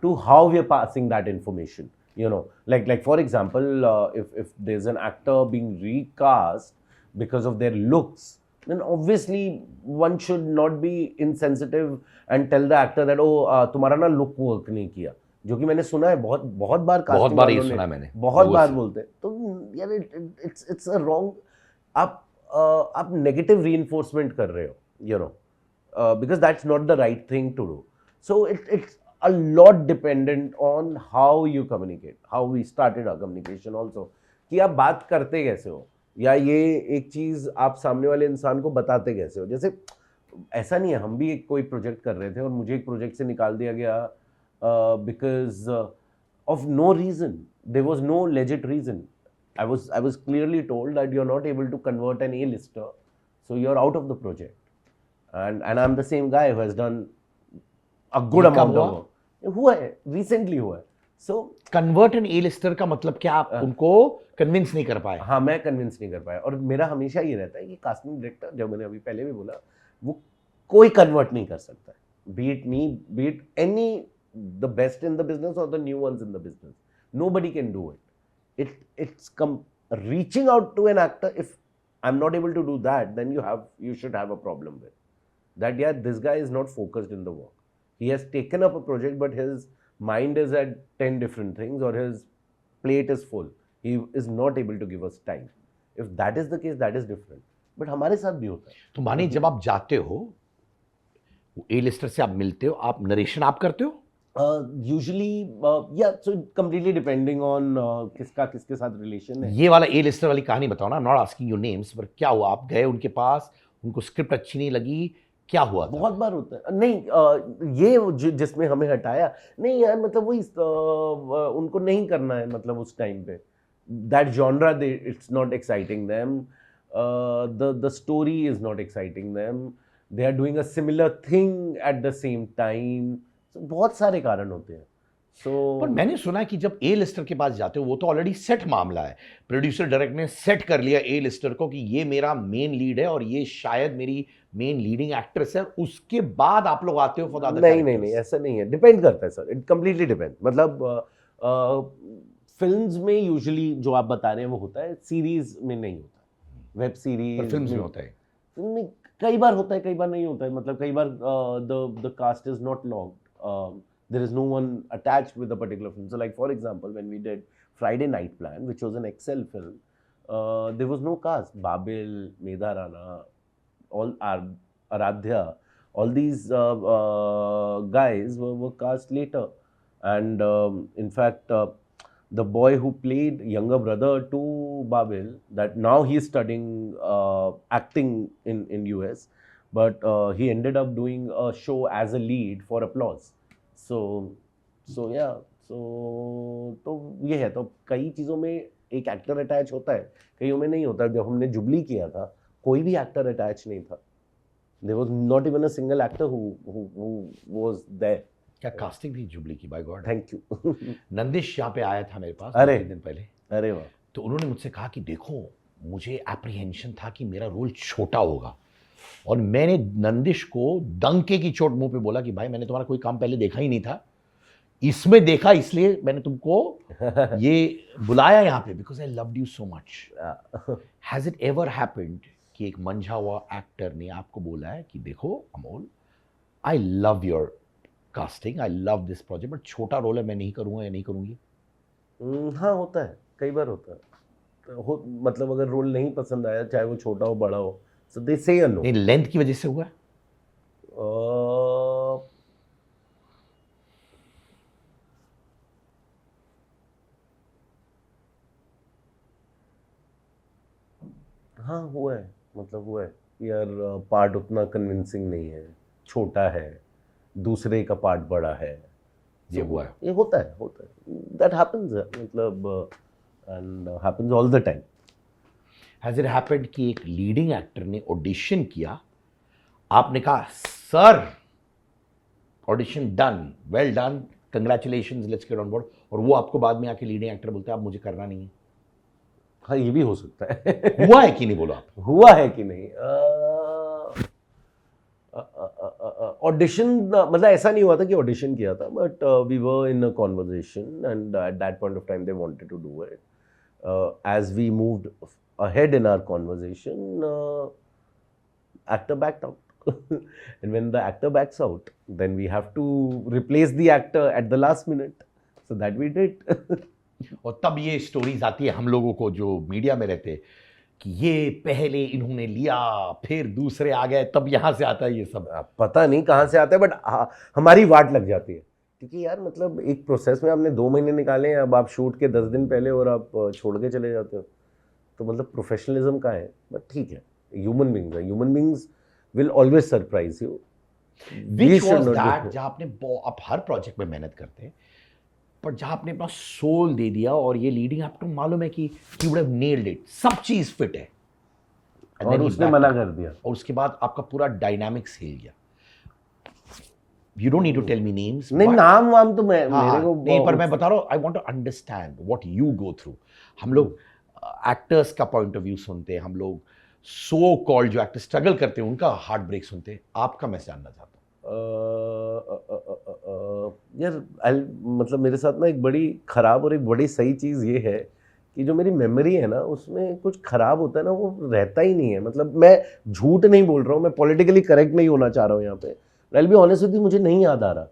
to how we are passing that information, you know, like for example, if there's an actor being recast because of their looks, then obviously one should not be insensitive and tell the actor that तुम्हारा ना look work नहीं किया, जो कि मैंने सुना है बहुत बहुत बार, बहुत बार ये सुना मैंने, बहुत बार बोलते हैं। तो यार इट्स अ रॉन्ग, आप नेगेटिव रीइंफोर्समेंट कर रहे हो, you know, because that's not the right thing to do. So it's a lot dependent on how you communicate, how we started our communication also, कि आप बात करते कैसे हो, या ये एक चीज़ आप सामने वाले इंसान को बताते कैसे हो। जैसे ऐसा नहीं है, हम भी एक कोई प्रोजेक्ट कर रहे थे और मुझे एक प्रोजेक्ट से निकाल दिया गया because of no reason, there was no legit reason. I was clearly told that you're not able to convert an A-lister, so you're out of the project. And I'm the same guy who has done a good amount of work. हुआ है, recently हुआ है। So convert an A lister का मतलब क्या, आप उनको convince नहीं कर पाए? हाँ, मैं कन्विंस नहीं कर पाया, और मेरा हमेशा ये रहता है कि कास्टिंग डायरेक्टर, जब मैंने अभी पहले भी बोला, वो कोई कन्वर्ट नहीं कर सकता है, be it me, be it any the best in the business और the new ones in the business, nobody can do it. It's reaching out to an actor. If I'm not able to do that, then you should have a problem with that. Yeah, this guy is not focused in the work. He has taken up a project, but his mind is at 10 different things, or his plate is full. He is not able to give us time. If that is the case, that is different. But हमारे साथ भी होता है। तो माने जब आप जाते हो ए लिस्टर से, आप मिलते हो, आप नरेशन आप करते हो? Usually, yeah, so completely depending on किसका किसके साथ रिलेशन है। ये वाला ए लिस्टर वाली कहानी बताओ ना, नॉट आस्किंग योर नेम्स, पर क्या हुआ, आप गए उनके पास, उनको स्क्रिप्ट अच्छी नहीं लगी, क्या हुआ था? बहुत बार होता है। नहीं ये जिसमें हमें हटाया नहीं यार, मतलब वही उनको नहीं करना है, मतलब उस टाइम पे that genre they it's not exciting them, the story is not exciting them, they are doing a similar thing at the same time. बहुत सारे कारण होते हैं। पर मैंने सुना है कि जब ए लिस्टर के पास जाते हो वो तो ऑलरेडी सेट मामला है, प्रोड्यूसर डायरेक्टर ने सेट कर लिया ए लिस्टर को कि ये मेरा मेन लीड है और ये शायद मेरी मेन लीडिंग एक्ट्रेस है, उसके बाद आप लोग आते हो फॉर द अदर नहीं नहीं नहीं, ऐसा नहीं है, डिपेंड करता है सर, इट कम्प्लीटली डिपेंड। मतलब फिल्म्स में यूजुअली जो आप बता रहे हैं वो होता है, सीरीज में नहीं होता, वेब सीरीज फिल्म्स में होता है। फिल्म में कई बार होता है, कई बार नहीं होता है। मतलब कई बार the cast is not long, there is no one attached with a particular film. So like for example, when we did Friday Night Plan, which was an Excel film, there was no cast. Babil, Medha Rana, all Aradhya, all these guys were cast later. And in fact, the boy who played younger brother to Babil, that now he is studying acting in US, but he ended up doing a show as a lead for Applause. So yeah, तो ये है। तो कई चीज़ों में एक actor attach होता है, कईयों में नहीं होता। जब हमने जुबली किया था कोई भी एक्टर अटैच नहीं था, there was not even a single actor who was there. क्या कास्टिंग थी जुबली की, by god. Thank you. Nandish यहाँ पे आया था मेरे पास अरे 2-3 दिन पहले, अरे वाह। तो उन्होंने मुझसे कहा कि देखो मुझे एप्रीहेंशन था कि मेरा रोल छोटा होगा, और मैंने नंदिश को डंके की चोट मुंह पे बोला कि भाई मैंने तुम्हारा कोई काम पहले देखा ही नहीं था, इसमें देखा इसलिए मैंने तुमको ये बुलाया यहाँ पे, because I loved you so much. Has it ever happened कि एक मंझा हुआ एक्टर ने आपको बोला है कि देखो Amol, I love your casting, I love this project, but छोटा रोल है, मैं नहीं करूंगा या नहीं करूंगी? हाँ होता है, कई बार होता है। मतलब अगर रोल नहीं पसंद आया, चाहे वो छोटा हो बड़ा हो, so they say a no. नहीं, लेंथ की वजह से हुआ है? हाँ हुआ है, मतलब हुआ है यार, पार्ट उतना कन्विंसिंग नहीं है, छोटा है, दूसरे का पार्ट बड़ा है, ये हुआ है? ये होता है, दैट हैपेंस, मतलब and happens all the time. Has it happened कि एक लीडिंग एक्टर ने ऑडिशन किया, आपने कहा sir audition done, well done, congratulations, let's get on board, और वो आपको बाद में आके लीडिंग एक्टर बोलते हैं आप मुझे करना नहीं है? हाँ ये भी हो सकता है। हुआ है कि नहीं, बोलो आप। हुआ है कि नहीं? ऑडिशन मतलब ऐसा नहीं हुआ था कि ऑडिशन किया था, but we were in a conversation and at that point of time they wanted to do it. As we moved ahead in our conversation, actor backed out. And when the actor backs out, then we have to replace the actor at the last minute. So that we did. और तब ये stories आती है हम लोगों को जो media में रहते हैं कि ये पहले इन्होंने लिया फिर दूसरे आ गए, तब यहाँ से आता है ये सब। पता नहीं कहाँ से आता है, बट हमारी वाट लग जाती है, क्योंकि यार मतलब एक प्रोसेस में आपने 2 महीने निकाले हैं, अब आप शूट के 10 दिन पहले और आप छोड़ के चले जाते हो, तो मतलब प्रोफेशनलिज्म का है। बट ठीक है, ह्यूमन बीइंग्स है, human beings will always surprise you. Which was that, जहाँ आपने आप हर प्रोजेक्ट में मेहनत करते हैं, पर जहाँ आपने अपना सोल दे दिया, और ये लीडिंग आपको मालूम है कि he would have nailed it, सब चीज फिट है, और उसने मना कर दिया, और उसके बाद आपका पूरा डायनामिक्स हिल गया। You don't need to tell me names. नहीं नाम वाम तो मैं मेरे को नहीं, पर मैं बता रहा हूँ, I want to understand what you go through. हम लोग एक्टर्स का पॉइंट ऑफ व्यू सुनते हैं, हम लोग सो कॉल्ड जो एक्टर स्ट्रगल करते हैं उनका हार्ट ब्रेक सुनते हैं, आपका मैं जानना चाहता हूँ। यार मतलब मेरे साथ ना एक बड़ी खराब और एक बड़ी सही चीज़ ये है कि जो मेरी मेमोरी है ना, उसमें कुछ खराब होता है ना, वो रहता ही नहीं है। मतलब मैं झूठ नहीं बोल रहा हूँ, मैं पॉलिटिकली करेक्ट नहीं होना चाह रहा हूँ यहाँ पे, I will be honest with you, मुझे नहीं याद आ रहा,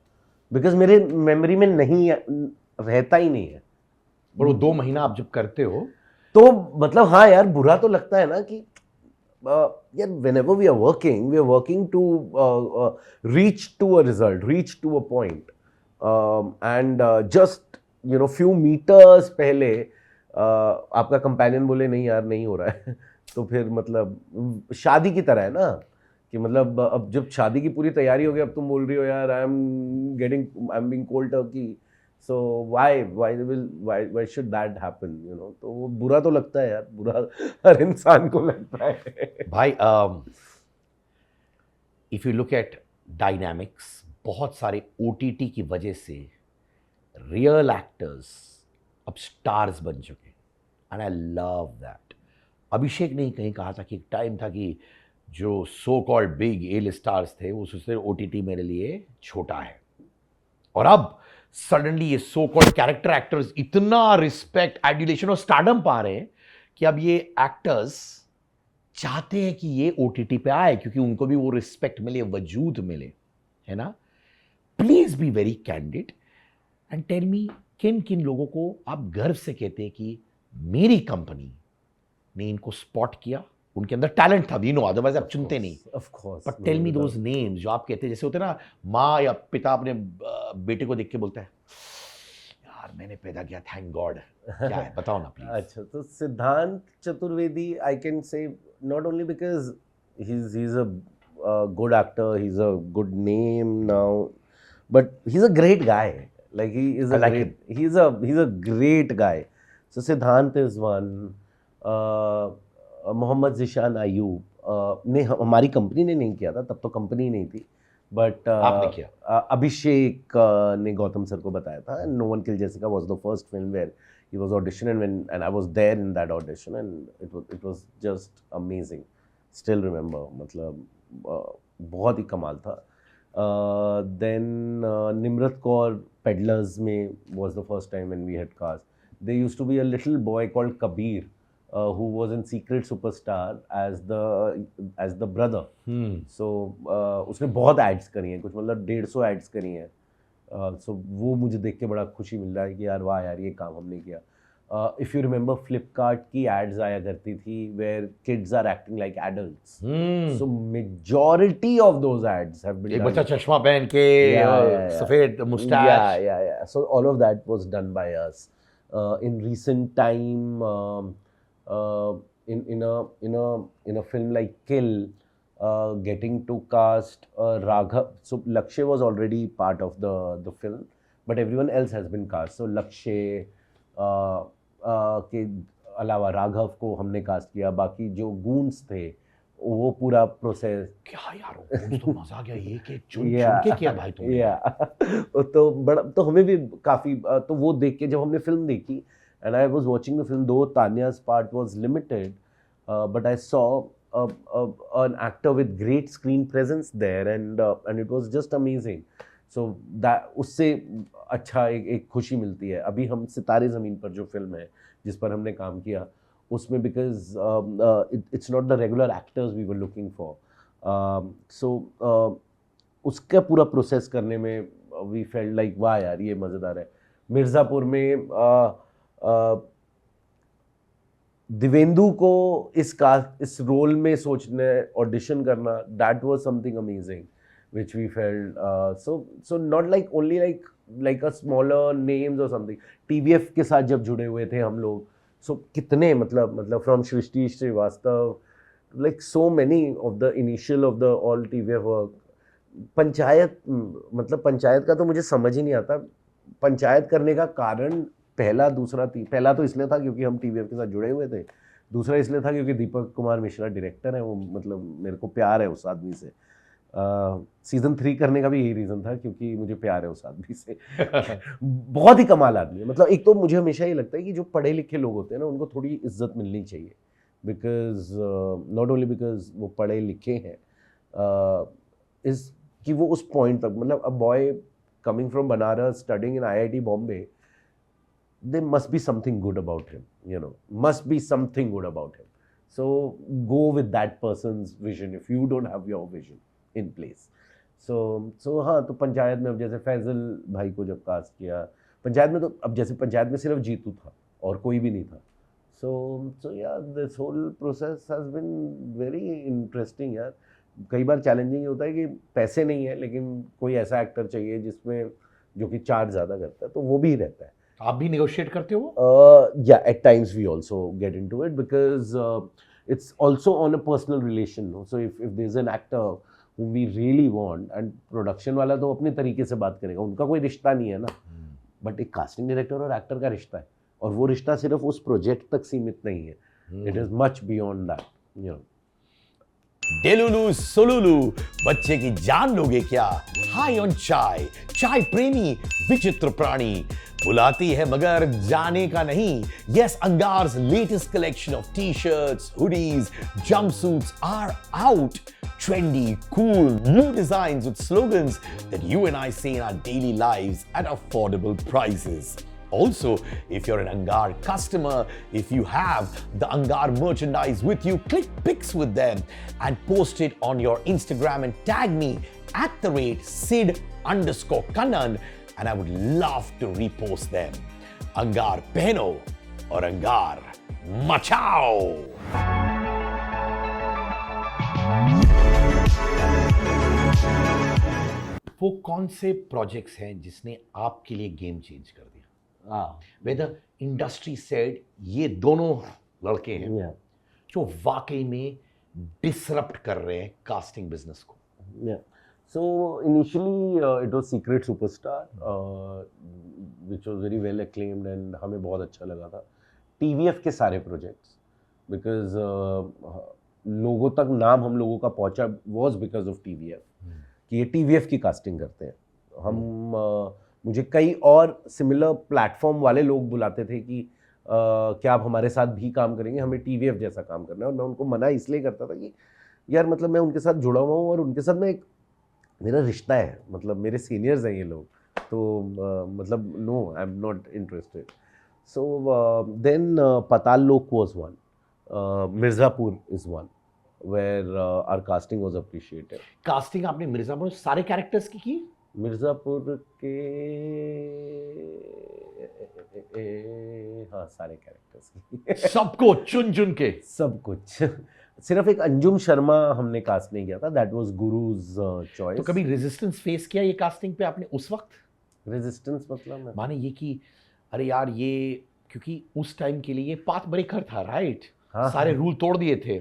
बिकॉज मेरे मेमोरी में नहीं रहता ही नहीं है। पर वो 2 महीना आप जब करते हो तो मतलब हाँ यार, बुरा तो लगता है ना कि यार whenever we are working to reach to a result, reach to a point, and just you know few meters पहले आपका कंपेनियन बोले नहीं यार नहीं हो रहा है, तो फिर मतलब शादी की तरह है ना कि मतलब अब जब शादी की पूरी तैयारी हो गई, अब तुम बोल रही हो यार I am being cold Turkey, so why should that happen, you know. तो वो बुरा तो लगता है यार, बुरा हर इंसान को लगता है। भाई if you look at dynamics, बहुत सारे ओटीटी की वजह से रियल एक्टर्स अब स्टार्स बन चुके, एंड आई लव दैट। अभिषेक ने ही कहीं कहा था कि एक टाइम था कि जो so called big L stars थे वो सोचते ओटीटी मेरे लिए छोटा है, और अब सडनली ये सो कॉल्ड कैरेक्टर एक्टर्स इतना रिस्पेक्ट, एड्यूलेशन और स्टारडम पा रहे हैं कि अब ये एक्टर्स चाहते हैं कि ये ओटीटी पे आए, क्योंकि उनको भी वो रिस्पेक्ट मिले, वजूद मिले, है ना। Please be very candid and tell me, किन किन लोगों को आप गर्व से कहते हैं कि मेरी कंपनी ने इनको स्पॉट किया, उनके अंदर टैलेंट था, वी नो, अदरवाइज आप चुनते नहीं। Of course, but tell me those names जो आप कहते हैं, जैसे होते हैं ना, माँ या पिता अपने बेटे को देख के बोलता है यार मैंने पैदा किया, थैंक गॉड, क्या है बताओ ना प्लीज। अच्छा, तो सिद्धांत Chaturvedi, I can say not only because he's a good actor, he's a good name now, but he's a great guy. Like he is I a like great, he's a great guy. So Siddhant is one. Mohammed Zeeshan Ayyub ने हमारी company ने नहीं किया था, तब तो company नहीं थी, बट आपने किया। अभिषेक ने गौतम सर को बताया था। No one kill Jessica was the first film where he was auditioning, and I was there in that audition, and it was just amazing. Still remember, मतलब बहुत ही कमाल था। Then निम्रत कौर पेडलर्स में was the first time when we had cast. There used to be a little boy called Kabir who was in Secret Superstar as the brother. So उसने बहुत ads करी हैं, कुछ मतलब 150 एड्स करी हैं। सो वो मुझे देख के बड़ा खुशी मिल रहा है कि यार वाह यार ये काम हमने किया। इफ़ यू रिमेंबर फ्लिपकार्ट की एड्स आया करती थी where kids are acting like adults, so majority of those ads have been एक बच्चा चश्मा पहन के सफेद moustache, yeah, so all of that was done by us. In recent time, in a film like Kill, getting to cast Raghav. So Lakshay was already part of the film, but everyone else has been cast. So Lakshay के अलावा राघव को हमने cast किया, बाकी जो goons थे वो पूरा प्रोसेस। क्या यार तो मजा आ गया, ये के चुन के किया भाई तुमने। तो बड़ा, तो हमें भी काफ़ी, तो वो देख के जब हमने फिल्म देखी, and I was watching the film, दो तान्या's part was limited, but I saw an actor with great screen presence there, and it was just amazing. So that उससे अच्छा एक खुशी मिलती है। अभी हम सितारे ज़मीन पर जो फिल्म है जिस पर हमने काम किया, उसमें because it's not the regular actors we were looking for, so उसका पूरा प्रोसेस करने में वी फेल्ट लाइक वाह यार ये मज़ेदार है। मिर्ज़ापुर में दिवेंदु को इस रोल में सोचने, ऑडिशन करना, that was something amazing which we felt, so not like only like a smaller names or something. TVF के साथ जब जुड़े हुए थे हम लोग, so कितने मतलब from Srishti Srivastava, like so many of the initial of the all TVF work. Panchayat, मतलब पंचायत का तो मुझे समझ ही नहीं आता। पंचायत करने का कारण पहला तो इसलिए था क्योंकि हम TVF के साथ जुड़े हुए थे, दूसरा इसलिए था क्योंकि दीपक कुमार मिश्रा डायरेक्टर है, वो मतलब मेरे को प्यार है उस आदमी से। सीजन 3 करने का भी यही रीज़न था क्योंकि मुझे प्यार है उस आदमी से। बहुत ही कमाल आदमी है। मतलब एक तो मुझे हमेशा ये लगता है कि जो पढ़े लिखे लोग होते हैं ना, उनको थोड़ी इज्जत मिलनी चाहिए, बिकॉज नॉट ओनली बिकॉज वो पढ़े लिखे हैं, इस कि वो उस पॉइंट तक, मतलब a boy coming from Banaras studying in IIT Bombay, there must be something good about him, you know, must be something good about him. So go with that person's vision if you don't have your vision in place. So हाँ, तो पंचायत में अब जैसे फैजल भाई को जब cast किया पंचायत में, तो अब जैसे पंचायत में सिर्फ जीतू था और कोई भी नहीं था। So yeah, this whole process has been very interesting यार। कई बार चैलेंजिंग होता है कि पैसे नहीं है लेकिन कोई ऐसा एक्टर चाहिए जिसमें जो कि चार्ज ज़्यादा करता है, तो वो भी रहता है। आप भी नेगोशिएट करते हो? Yeah, at times we also get into it because it's also on a personal relation, no? So if there's an actor whom we really want, and production वाला तो अपने तरीके से बात करेगा, उनका कोई रिश्ता नहीं है ना, बट एक कास्टिंग डायरेक्टर और एक्टर का रिश्ता है, और वो रिश्ता सिर्फ उस प्रोजेक्ट तक सीमित नहीं है, it is much beyond that, you know. Delulu solulu, बच्चे की जान लोगे क्या? हाई ऑन चाय, चाय प्रेमी विचित्र प्राणी, बुलाती है मगर जाने का नहीं। Yes, Angar's latest collection of t-shirts, hoodies, jumpsuits are out. Trendy, cool, new designs with slogans that you and I see in our daily lives at affordable prices. Also, if you're an Angar customer, if you have the Angar merchandise with you, click pics with them and post it on your Instagram and tag me @Sid_Kannan, and I would love to repost them. Angar pehno और Angar मचाओ। वो कौन से projects हैं जिसने आपके लिए game change कर दिया? वेदर इंडस्ट्री सेड ये दोनों लड़के हैं जो वाकई में डिसरप्ट कर रहे हैं कास्टिंग बिजनेस को। So initially it was Secret Superstar, which was very well acclaimed and हमें बहुत अच्छा लगा था। TVF के सारे प्रोजेक्ट्स, because लोगों तक नाम हम लोगों का पहुंचा was because of TVF, कि ये TVF की कास्टिंग करते हैं। हम मुझे कई और सिमिलर प्लेटफॉर्म वाले लोग बुलाते थे कि क्या आप हमारे साथ भी काम करेंगे, हमें TVF जैसा काम करना है, और मैं उनको मना इसलिए करता था कि यार मतलब मैं उनके साथ जुड़ा हुआ हूँ और उनके साथ में एक मेरा रिश्ता है, मतलब मेरे सीनियर्स हैं ये लोग, तो मतलब no I am not interested. So then Paatal Lok was one, Mirzapur is one, where our casting was appreciated. Casting आपने मिर्ज़ापुर सारे कैरेक्टर्स की? मिर्ज़ापुर के हाँ सारे कैरेक्टर्स की सबको चुन चुन के? सब कुछ। सिर्फ एक अंजुम शर्मा हमने कास्ट नहीं किया था, दैट वाज गुरुज चॉइस। तो कभी रेजिस्टेंस फेस किया ये कास्टिंग पे आपने उस वक्त? रेजिस्टेंस मतलब माने ये कि अरे यार ये, क्योंकि उस टाइम के लिए ये पाथ ब्रेकर था, राइट? हाँ, सारे रूल तोड़ दिए थे।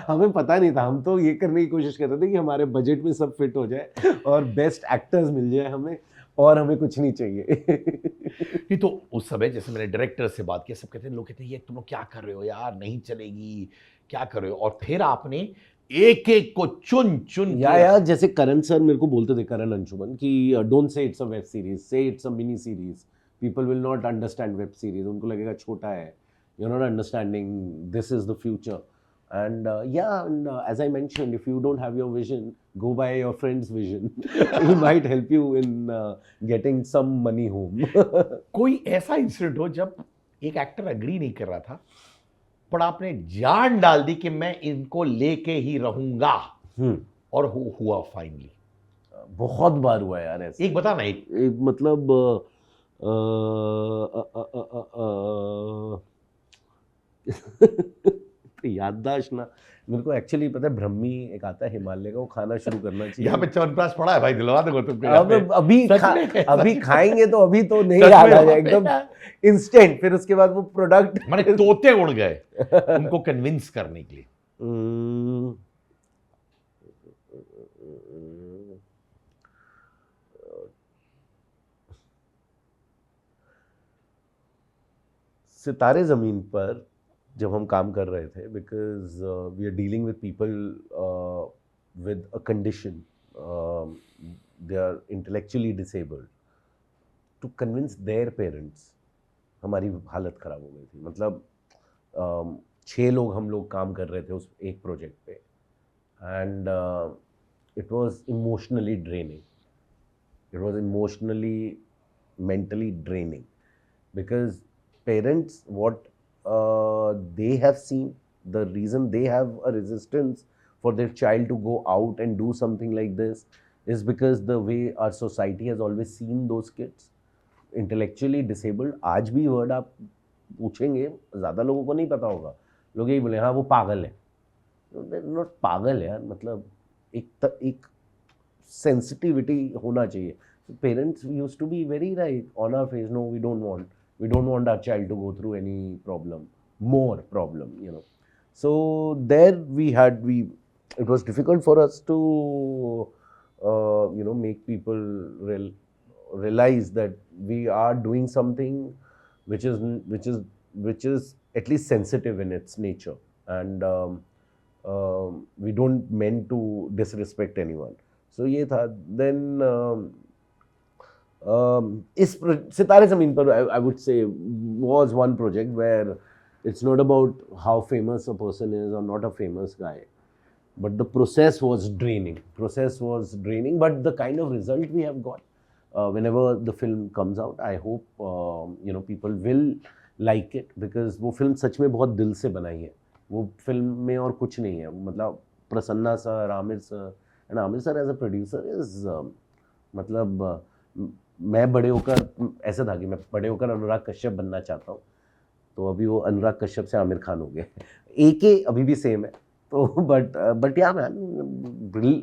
हमें पता नहीं था, हम तो ये करने की कोशिश कर रहे थे कि हमारे बजट में सब फिट हो जाए और बेस्ट एक्टर्स मिल जाए हमें, और हमें कुछ नहीं चाहिए। नहीं तो उस समय जैसे मैंने डायरेक्टर से बात किया, सब कहते हैं, लोग कहते हैं ये तुम लोग क्या कर रहे हो यार, नहीं चलेगी, क्या कर रहे हो? और फिर आपने एक एक को चुन चुन यार जैसे करण सर मेरे को बोलते थे, करण अंशुमन, कि don't say it's a web series, say it's a mini series, people will not understand web series, उनको लगेगा छोटा है, you are not understanding, this is the future. And and as I mentioned, if you don't have your vision, go by your friend's vision. It might help you in getting some money home. कोई ऐसा incident हो जब एक actor agree नहीं कर रहा था, पर आपने जान डाल दी कि मैं इनको लेके ही रहूंगा, और हुआ फाइनली? बहुत बार हुआ यार ऐसे। एक बता ना, एक मतलब याददाश्त ना, मेरे को एक्चुअली पता है, ब्रह्मी एक आता है हिमालय का, वो खाना शुरू करना चाहिए। यहाँ पे च्यवनप्राश पड़ा है भाई, दिलवा दो तुमको। अब अभी खाएंगे तो अभी तो नहीं याद आ जाए एकदम इंस्टेंट, फिर उसके बाद वो प्रोडक्ट माने तोते उड़ गए उनको कन्विंस करने के लिए। सितारे ज़मीन पर जब हम काम कर रहे थे, because we are dealing with people with a condition, they are intellectually disabled, to convince their parents, हमारी हालत ख़राब हो गई थी। मतलब 6 लोग हम लोग काम कर रहे थे उस एक प्रोजेक्ट पे, and it was emotionally draining, it was emotionally mentally draining, because parents, what they have seen, the reason they have a resistance for their child to go out and do something like this is because the way our society has always seen those kids intellectually disabled. आज भी word आप पूछेंगे, ज़्यादा लोगों को नहीं पता होगा, लोग यही बोले हाँ वो पागल है। नॉट पागल है यार, मतलब एक सेंसिटिविटी होना चाहिए। Parents used to be very right on our face, no we don't want our child to go through any problem, more problem, you know. So there it was difficult for us to make people realize that we are doing something which is at least sensitive in its nature, and we don't meant to disrespect anyone. So ये था. Then इस सितारे ज़मीन पर I would say was one project where it's not about how famous a person is or not a famous guy, but the process was draining. But the kind of result we have got, whenever the film comes out, I hope people will like it, because वो film सच में बहुत दिल से बनाई है. वो film में और कुछ नहीं है. मतलब Prasanna sir, Aamir sir, and Aamir sir as a producer is मतलब मैं बड़े होकर ऐसा था कि मैं बड़े होकर अनुराग कश्यप बनना चाहता हूँ, तो अभी वो अनुराग कश्यप से आमिर खान हो गए. AK अभी भी सेम है. तो but yeah man,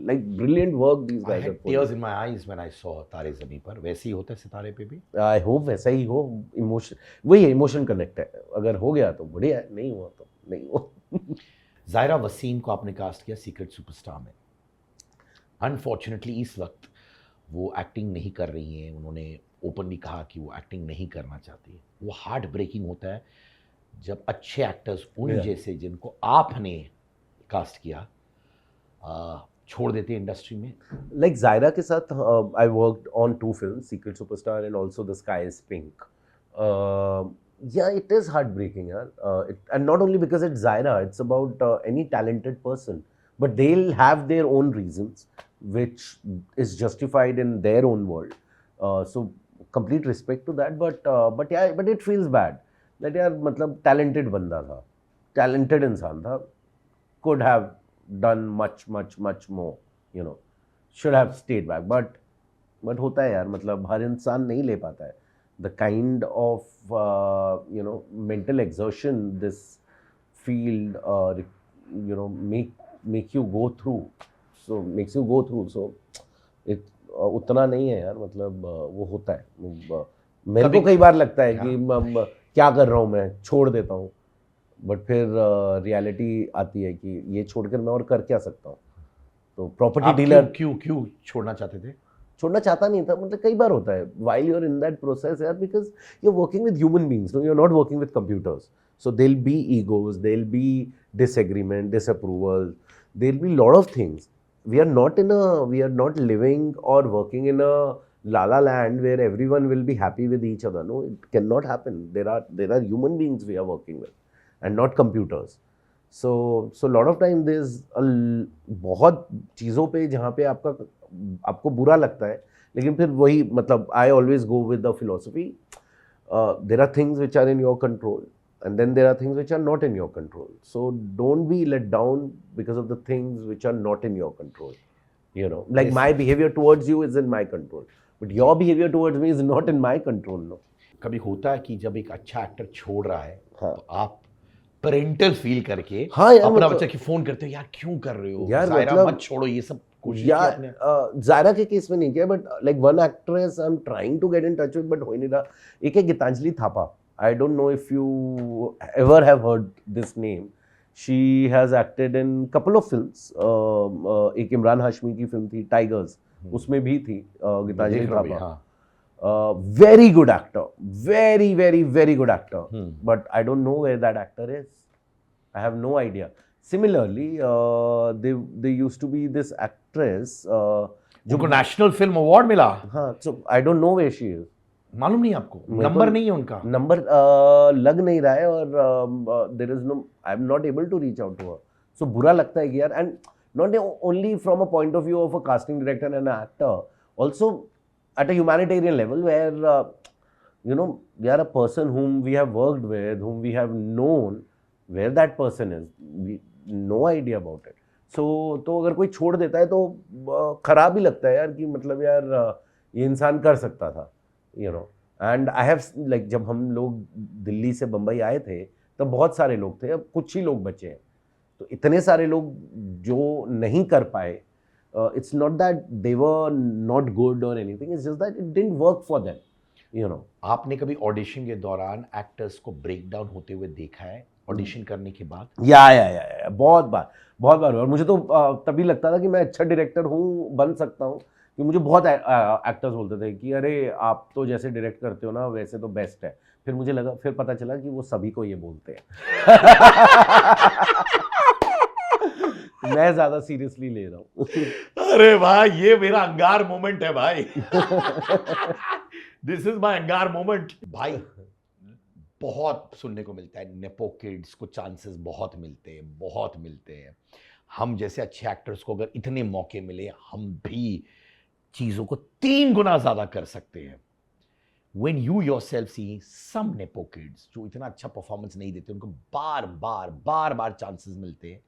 like brilliant work these I guys had have put. tears in my eyes when I saw तारे ज़मीं पर. वैसे ही होता है सितारे पे भी. I hope वैसा ही हो. इमोशन वही है, इमोशन कनेक्ट है. अगर हो गया तो बढ़िया है, नहीं हुआ तो नहीं हुआ. ज़ायरा वसीम को आपने कास्ट किया सीक्रेट सुपरस्टार में. अनफॉर्चुनेटली इस वक्त वो एक्टिंग नहीं कर रही हैं. उन्होंने ओपनली कहा कि वो एक्टिंग नहीं करना चाहती. वो हार्ट ब्रेकिंग होता है जब अच्छे एक्टर्स उन जैसे जिनको आपने कास्ट किया छोड़ देते हैं इंडस्ट्री में. Like Zaira के साथ I worked on 2 films, Secret Superstar and also The Sky is Pink. Yeah, it is heartbreaking, and not only because it's Zaira, it's about any talented person, but they'll have their own reasons, which is justified in their own world. So complete respect to that, but yeah, but it feels bad that यार मतलब talented बंदा था, talented इंसान था, could have done much more, should have stayed back, but होता है यार, मतलब हर इंसान नहीं ले पाता है. The kind of mental exertion this field make you go through, so it उतना नहीं है यार, मतलब वो होता है. मेरे को कई बार लगता है कि क्या कर रहा हूँ मैं, छोड़ देता हूँ, बट फिर रियलिटी आती है कि ये छोड़कर मैं और कर क्या सकता हूँ. तो प्रॉपर्टी डीलर क्यों छोड़ना चाहते थे? छोड़ना चाहता नहीं था, मतलब कई बार होता है while you're in that process यार, because you're working with human beings, no, you're not working with computers, so there'll be egos, there'll be disagreement, disapproval, there'll be lot of things. We are not living or working in a la la land where everyone will be happy with each other. No, it cannot happen. There are human beings we are working with and not computers. So lot of time there's बहुत चीज़ों पे जहाँ पे आपको बुरा लगता है, लेकिन फिर वही मतलब I always go with the philosophy, there are things which are in your control and then there are things which are not in your control. So don't be let down because of the things which are not in your control. Like Yes. my behavior towards you is in my control, but your behavior towards me is not in my control. No. कभी होता है कि जब एक अच्छा actor छोड़ रहा है हाँ. तो आप पेरेंटल फील करके हाँ यार, अपना मतलब- बच्चा की फोन करते हो, यार क्यों कर रहे हो यार, ज़ायरा, मतलब- मत छोड़ो, ये सब कोशिश की आपने? जायरा के केस में नहीं किया, but like one actress I am trying to get in touch with, but हो ही नहीं रहा. एक है Geetanjali Thapa. I don't know if you ever have heard this name. She has acted in couple of films. एक इमरान हाशमी की फिल्म थी tigers, उसमें भी थी गीतांजलि देख रहा हूँ थापा. हाँ. Very good actor, very good actor, but I don't know where that actor is. I have no idea. Similarly, they used to be this actress. उनको नेशनल फिल्म अवार्ड मिला. हाँ, so I don't know where she is. मालूम नहीं आपको? मेरे number को- नहीं है उनका. नंबर लग नहीं रहा है, और there is no, I am not able to reach out to her. So बुरा लगता है कि यार, and not only from a point of view of a casting director and an actor, also at a humanitarian level where we are a person whom we have worked with, whom we have known where that person is, we no idea about it. So तो अगर कोई छोड़ देता है तो खराब ही लगता है यार, कि मतलब यार ये इंसान कर सकता था. एंड आई हैव लाइक, जब हम लोग दिल्ली से बम्बई आए थे तब बहुत सारे लोग थे, अब कुछ ही लोग बचे हैं. तो इतने सारे लोग जो नहीं कर पाए, it's not that they were not good or anything, it's just that it didn't work for them. आपने कभी ऑडिशन के दौरान एक्टर्स को ब्रेक डाउन होते हुए देखा है? ऑडिशन करने के बाद? या बहुत बार और मुझे तो तभी लगता था कि मैं अच्छा डायरेक्टर हूँ, बन सकता हूँ, कि मुझे बहुत एक्टर्स बोलते थे कि अरे आप तो जैसे डायरेक्ट करते हो ना वैसे तो बेस्ट है। फिर पता चला कि वो सभी को ये बोलते हैं। मैं ज्यादा सीरियसली ले रहा हूँ। अरे भाई, ये मेरा अंगार मोमेंट है भाई। दिस इज माय अंगार मोमेंट भाई। बहुत सुनने को मिलता है नेपो किड्स को चांसेस बहुत मिलते हैं। हम जैसे अच्छे एक्टर्स को अगर इतने मौके मिले, हम भी चीजों को 3 गुना ज्यादा कर सकते हैं। When you yourself see some nepo kids जो इतना अच्छा परफॉर्मेंस नहीं देते, उनको बार बार चांसेस मिलते हैं,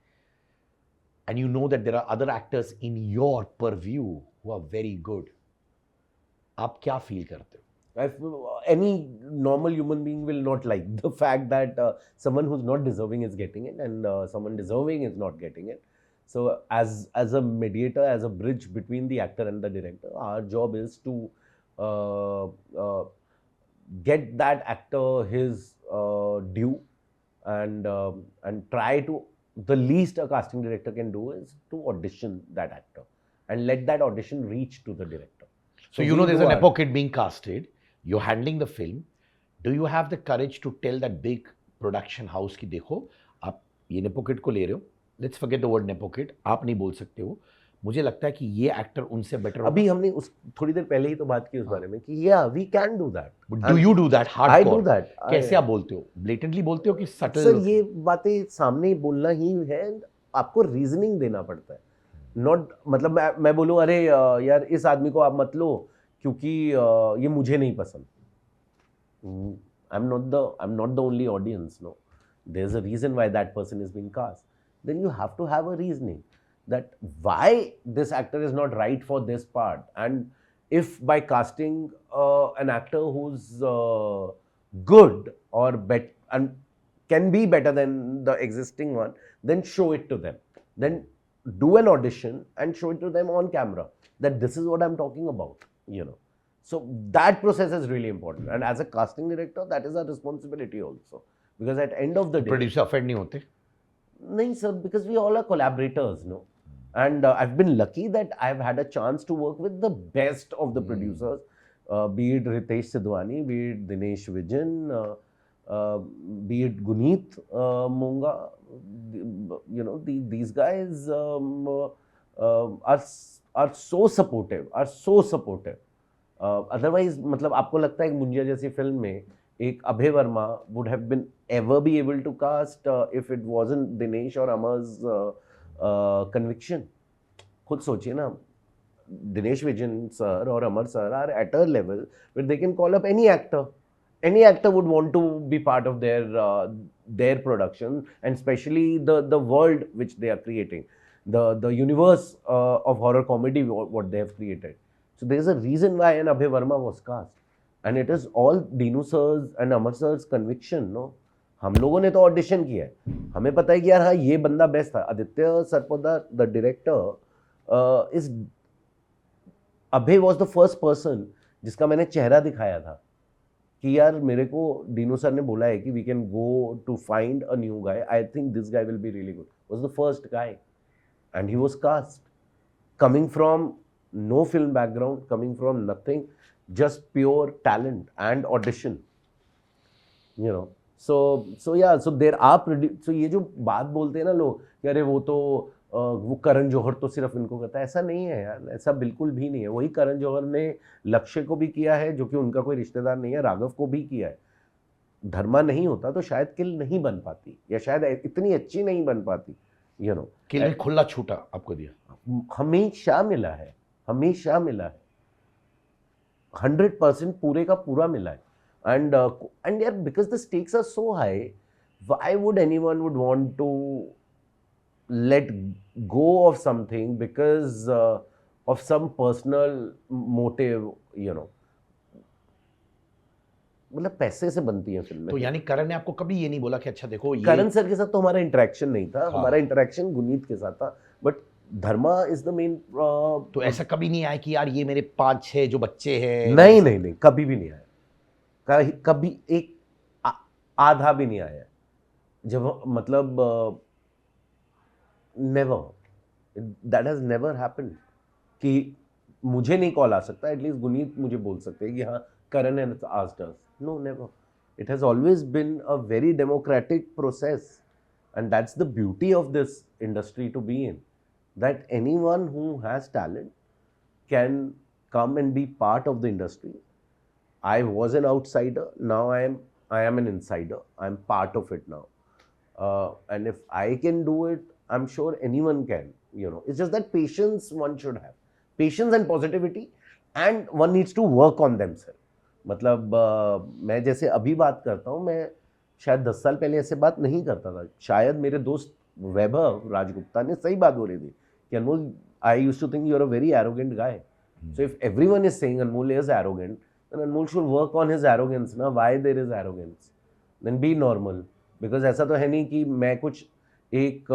and you know that there are other actors in your purview who are very good, आप क्या फील करते हो? Any normal human being will not like the fact that someone who's not deserving is getting it, and someone deserving is not getting it. So as a mediator, as a bridge between the actor and the director, our job is to get that actor his due, and try to, the least a casting director can do is to audition that actor and let that audition reach to the director. So you know there's a nepo kid being casted, you're handling the film. Do you have the courage to tell that big production house कि देखो आप ये nepo kid को ले रहे हो, let's forget the word nepo kid, आप नहीं बोल सकते हो, मुझे लगता है कि ये एक्टर उनसे बेटर होगा। अभी हमने उस थोड़ी देर पहले ही तो बात की उस बारे में कि yeah we can do that. But do you do that hardcore? I do that. कैसे आप बोलते हो? Blatantly बोलते हो कि subtle? सर ये बातें सामने बोलना ही है, आपको रीजनिंग देना पड़ता है। नॉट मतलब मैं बोलूँ अरे यार इस आदमी को आप मत लो क्योंकि ये मुझे नहीं पसंद। I'm not the only audience, no. There's a reason why that person is being cast. Then you have to have a reasoning that why this actor is not right for this part, and if by casting an actor who's good or better and can be better than the existing one, then show it to them. Then do an audition and show it to them on camera that this is what I'm talking about, you know. So that process is really important, and as a casting director, that is a responsibility also, because at end of the day, producer offend नहीं होते? नहीं sir, because we all are collaborators, no. And I've been lucky that I've had a chance to work with the best of the producers, be it Ritesh Sidhwani, be it Dinesh Vijan, be it Guneet Monga. You know, these guys are so supportive. Otherwise, मतलब आपको लगता है कि मुंजिया जैसी film में एक Abhay Verma would have been ever be able to cast if it wasn't Dinesh or Amar's conviction? खुद सोचिए ना, Dinesh Vijan sir or Amar sir are at a level where they can call up any actor. Any actor would want to be part of their production, and especially the world which they are creating, the universe of horror comedy what they have created. So there is a reason why an Abhay Varma was cast, and it is all Dinu sir's and Amar sir's conviction, no. हम लोगों ने तो audition किया है, हमें पता है कि यार हाँ ये बंदा बेस्ट था। Aditya Sarpotdar the director is Abhay was the first person जिसका मैंने चेहरा दिखाया था कि यार मेरे को दीनू सर ने बोला है कि we can go to find a new guy, I think this guy will be really good, was the first guy, and he was cast coming from no film background, coming from nothing, just pure talent and audition, you know. So yeah, so there are so ये जो बात बोलते हैं ना लोग कि अरे वो तो वो करण जौहर तो सिर्फ इनको करता है, ऐसा नहीं है यार, ऐसा बिल्कुल भी नहीं है। वही करण जौहर ने लक्ष्य को भी किया है जो कि उनका कोई रिश्तेदार नहीं है, राघव को भी किया है। धर्मा नहीं होता तो शायद किल नहीं बन पाती, या शायद इतनी अच्छी नहीं बन पाती, you know. किल में खुला छूटा आपको दिया? हमेशा मिला है, 100% पूरे का पूरा मिला है। and yeah, because the stakes are so high, why would anyone would want to let go of something because of some personal motive, you know. मतलब पैसे से बनती है फिल्में। तो यानी करण ने आपको कभी ये नहीं बोला कि अच्छा देखो ये... करण सर के साथ तो हमारा इंटरेक्शन नहीं था, हमारा इंटरेक्शन गुनीत के साथ था, but Dharma is the main. तो ऐसा कभी नहीं आया कि यार ये मेरे 5-6 जो बच्चे हैं? नहीं, कभी भी नहीं आया, कभी एक आधा भी नहीं आया। जब मतलब never, that has never happened कि मुझे नहीं कॉल आ सकता, एटलीस्ट गुनीत मुझे बोल सकते हैं कि हाँ Karan has asked us. No, never. It has always been a very democratic process, and that's the beauty of this industry to be in, that anyone who has talent can come and be part of the industry. I was an outsider, now I am an insider. I'm part of it now, and if I can do it, I'm sure anyone can. It's just that patience one should have, patience and positivity, and one needs to work on themselves. मतलब मैं जैसे अभी बात करता हूँ, मैं शायद 10 साल पहले ऐसे बात नहीं करता था. शायद मेरे दोस्त वैभव राजगुप्ता ने सही बात बोली थी कि Anmol, I used to think you are a very arrogant guy. So if everyone is saying Anmol is arrogant, then Anmol should work on his arrogance ना. Why there is arrogance? Then be normal. Because ऐसा तो है नहीं कि मैं कुछ एक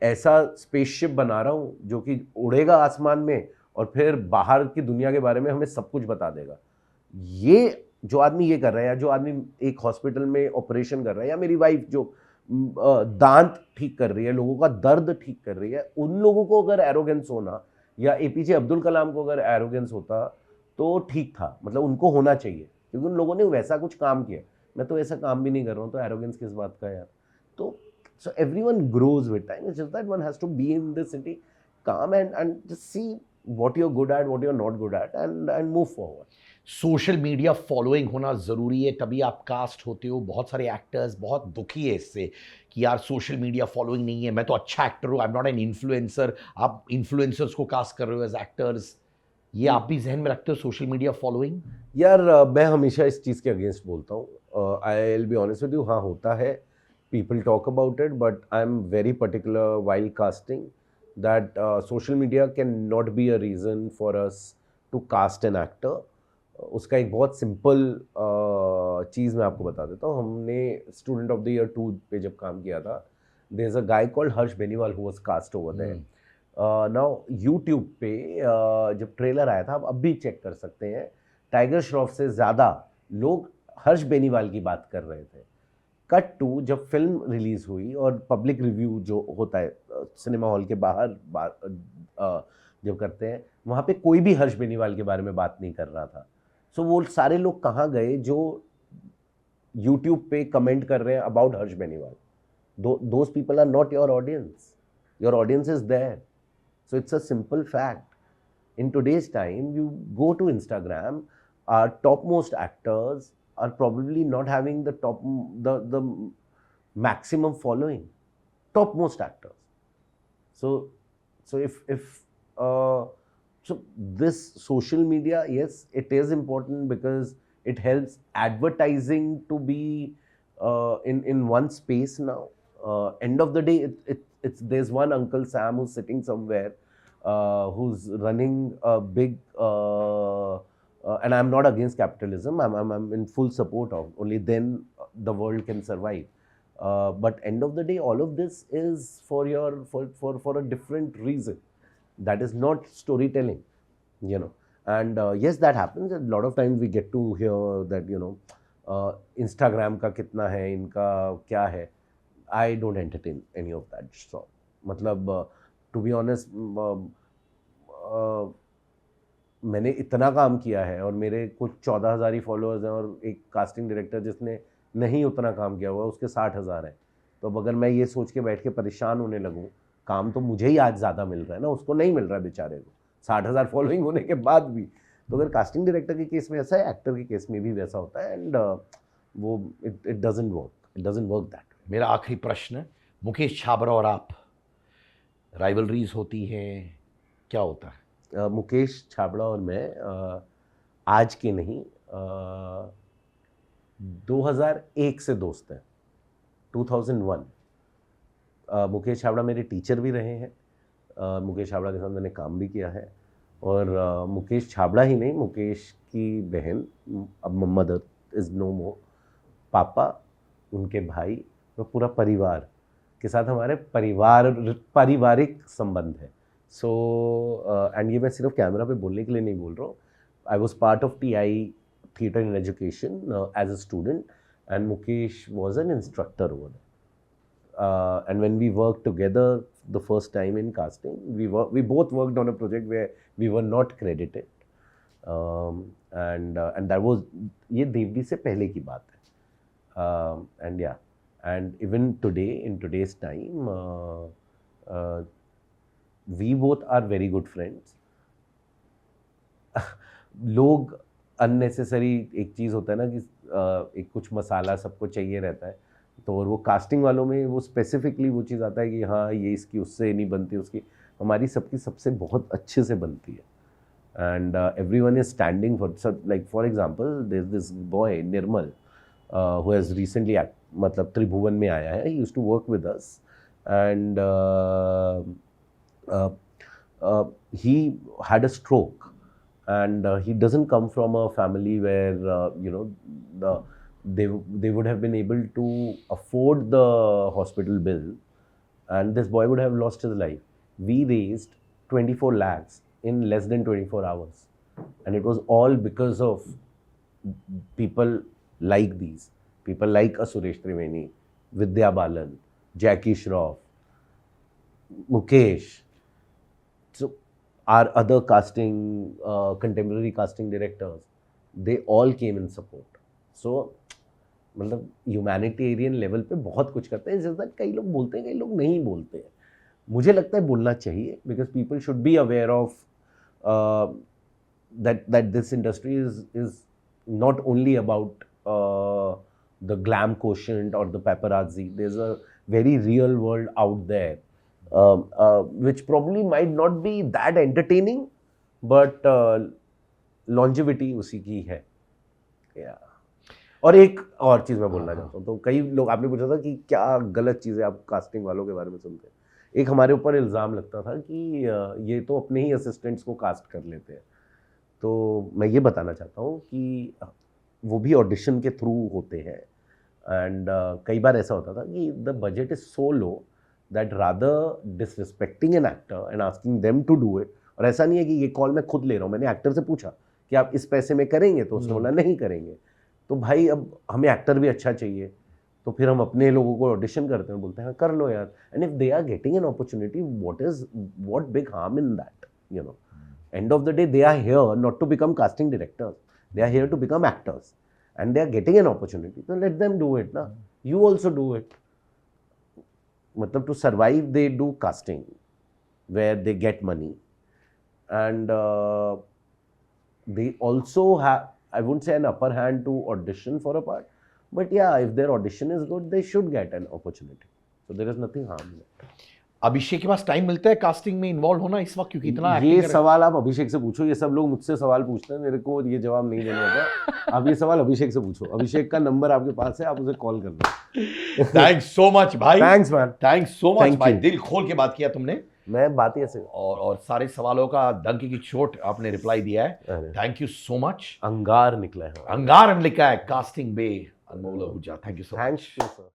ऐसा स्पेसशिप बना रहा हूँ जो कि उड़ेगा आसमान में और फिर बाहर की दुनिया के बारे में हमें सब कुछ बता देगा. ये जो आदमी ये कर रहा है, या जो आदमी एक हॉस्पिटल में ऑपरेशन कर रहा है, या मेरी वाइफ जो दांत ठीक कर रही है, लोगों का दर्द ठीक कर रही है, उन लोगों को अगर एरोगेंस होना, या एपीजे अब्दुल कलाम को अगर एरोगेंस होता तो ठीक था. मतलब उनको होना चाहिए, क्योंकि उन लोगों ने वैसा कुछ काम किया. मैं तो ऐसा काम भी नहीं कर रहा हूँ, तो एरोगेंस किस बात का यार. तो so everyone grows with time. It's just that one has to be in this city, calm, and just see what you're good at, what you're not good at, and move forward. Social media following होना ज़रूरी है, तभी आप cast होते हो. बहुत सारे actors बहुत दुखी है इससे कि यार सोशल मीडिया फॉलोइंग नहीं है, मैं तो अच्छा एक्टर हूँ, आई एम नॉट एन इन्फ्लुएंसर. आप इन्फ्लुएंसर्स को कास्ट कर रहे हो एज एक्टर्स. ये आप भी जहन में रखते हो सोशल मीडिया फॉलोइंग? यार मैं हमेशा इस चीज़ के अगेंस्ट बोलता हूँ. I will be honest with you. हाँ, होता है, people talk about it, but I'm very particular while casting that social media cannot be a reason for us to cast an actor. उसका एक बहुत सिंपल चीज़ मैं आपको बता देता हूँ. हमने स्टूडेंट ऑफ द ईयर 2 पे जब काम किया था, there is a guy called Harsh Beniwal who was cast over there. Now YouTube पे जब ट्रेलर आया था, आप अब भी चेक कर सकते हैं, टाइगर श्रॉफ से ज़्यादा लोग हर्ष बेनीवाल की बात कर रहे थे. कट टू जब फिल्म रिलीज़ हुई और पब्लिक रिव्यू जो होता है सिनेमा हॉल के बाहर जब करते हैं, वहाँ पे कोई भी हर्ष बेनीवाल के बारे में बात नहीं कर रहा था. सो वो सारे लोग कहाँ गए जो यूट्यूब पे कमेंट कर रहे हैं about Harsh Beniwal? Those people are not your audience. Your audience is there. So it's a simple fact. In today's time, you go to Instagram, our topmost actors are probably not having the maximum following. Topmost actors. So so this social media, yes, it is important because it helps advertising to be in one space now. End of the day, it's there's one Uncle Sam who's sitting somewhere. Who's running a big and I'm not against capitalism. I'm in full support of. Only then the world can survive. But end of the day, all of this is for a different reason. That is not storytelling, And yes, that happens. A lot of times we get to hear that Instagram का कितना है, इनका क्या है. I don't entertain any of that. So मतलब to be honest, मैंने इतना काम किया है और मेरे कुछ 14,000 ही फॉलोअर्स हैं, और एक कास्टिंग डायरेक्टर जिसने नहीं उतना काम किया हुआ उसके 60,000 हैं. तो अब अगर मैं ये सोच के बैठ के परेशान होने लगूं, काम तो मुझे ही आज ज़्यादा मिल रहा है ना, उसको नहीं मिल रहा है बेचारे को 60,000 फॉलोइंग होने के बाद भी. तो अगर कास्टिंग डायरेक्टर के केस में ऐसा है, एक्टर के केस में भी वैसा होता है. एंड वो इट डजंट वर्क दैट. मेरा आखिरी प्रश्न, मुकेश छाबड़ा और आप, राइवलरीज होती है, क्या होता है? मुकेश छाबड़ा और मैं आज के नहीं 2001 से दोस्त हैं. 2001. मुकेश छाबड़ा मेरे टीचर भी रहे हैं. मुकेश छाबड़ा के साथ मैंने काम भी किया है. और मुकेश छाबड़ा ही नहीं, मुकेश की बहन, अब मदर इज़ नो मोर, पापा, उनके भाई, और पूरा परिवार के साथ हमारे पारिवारिक संबंध है. सो एंड ये मैं सिर्फ कैमरा पे बोलने के लिए नहीं बोल रहा हूँ. I was part of TI, theatre in education, as a student, and Mukesh was an instructor over there. And when we worked together the first time in casting, we both worked on a project where we were not credited, and that was ये देवडी से पहले की बात है, and yeah, and even today in today's time, we both are very good friends. लोग unnecessary एक चीज़ होता है ना कि एक कुछ मसाला सबको चाहिए रहता है, तो और वो कास्टिंग वालों में वो स्पेसिफिकली वो चीज़ आता है कि हाँ ये इसकी उससे नहीं बनती, उसकी हमारी सबकी सबसे बहुत अच्छे से बनती है, and everyone is standing for, like for example there is this boy Nirmal who has recently मतलब त्रिभुवन में आया है, he used to work with us, and he had a stroke, and he doesn't come from a family where you know they would have been able to afford the hospital bill, and this boy would have lost his life. We raised 24 lakhs in less than 24 hours, and it was all because of people like these people, like Suresh Triveni, Vidya Balan, Jackie Shroff, Mukesh. So our other casting, contemporary casting directors, they all came in support. So मतलब humanitarian level पे बहुत कुछ करते हैं, जिसका कई लोग बोलते हैं, कई लोग नहीं बोलते हैं. मुझे लगता है बोलना चाहिए, because people should be aware of that this industry is not only about the glam quotient or the paparazzi. There's a very real world out there, which probably might not be that entertaining, but longevity उसी की है. Yeah. और एक और चीज़ मैं बोलना चाहता हूँ, तो कई लोग, आपने पूछा था कि क्या गलत चीज़ें आप कास्टिंग वालों के बारे में सुनते हैं. एक हमारे ऊपर इल्ज़ाम लगता था कि ये तो अपने ही असिस्टेंट्स को कास्ट कर लेते हैं. तो मैं ये बताना चाहता हूँ कि वो भी ऑडिशन के थ्रू होते हैं, एंड कई बार ऐसा होता था कि the budget is so low that rather disrespecting an actor and asking them to do it. और ऐसा नहीं है कि ये कॉल मैं खुद ले रहा हूँ, मैंने एक्टर से पूछा कि आप इस पैसे में करेंगे, तो उसने बोला नहीं करेंगे. तो भाई अब हमें एक्टर भी अच्छा चाहिए, तो फिर हम अपने लोगों को ऑडिशन करते हैं, बोलते हैं कर लो यार. And if they are getting an opportunity, what big harm in that, you know. End of the day, they are here not to become casting directors. They are here to become actors, and they are getting an opportunity. So let them do it, na. You also do it. मतलब to survive, they do casting, where they get money, and they also have, I wouldn't say an upper hand to audition for a part, but yeah, if their audition is good, they should get an opportunity. So there is nothing harm in it. अभिषेक के पास time मिलता है casting में involve होना इस वक्त, क्योंकि इतना ये सवाल आप अभिषेक से पूछो. ये सब लोग मुझसे सवाल पूछते हैं, मेरे को ये जवाब नहीं देना होता. आप ये सवाल अभिषेक से पूछो. अभिषेक का नंबर आपके पास है, आप उसे कॉल कर लो. थैंक्स सो मच भाई. Thanks man. Thanks so much भाई, दिल खोल के बात किया तुमने. मैं बात ही ऐसे, और सारे सवालों का डंक की चोट आपने रिप्लाई दिया है. Thank you so much. अंगार निकला है, अंगार लिखा है casting by Anmol Ahuja. Thank you so much. Thanks sir.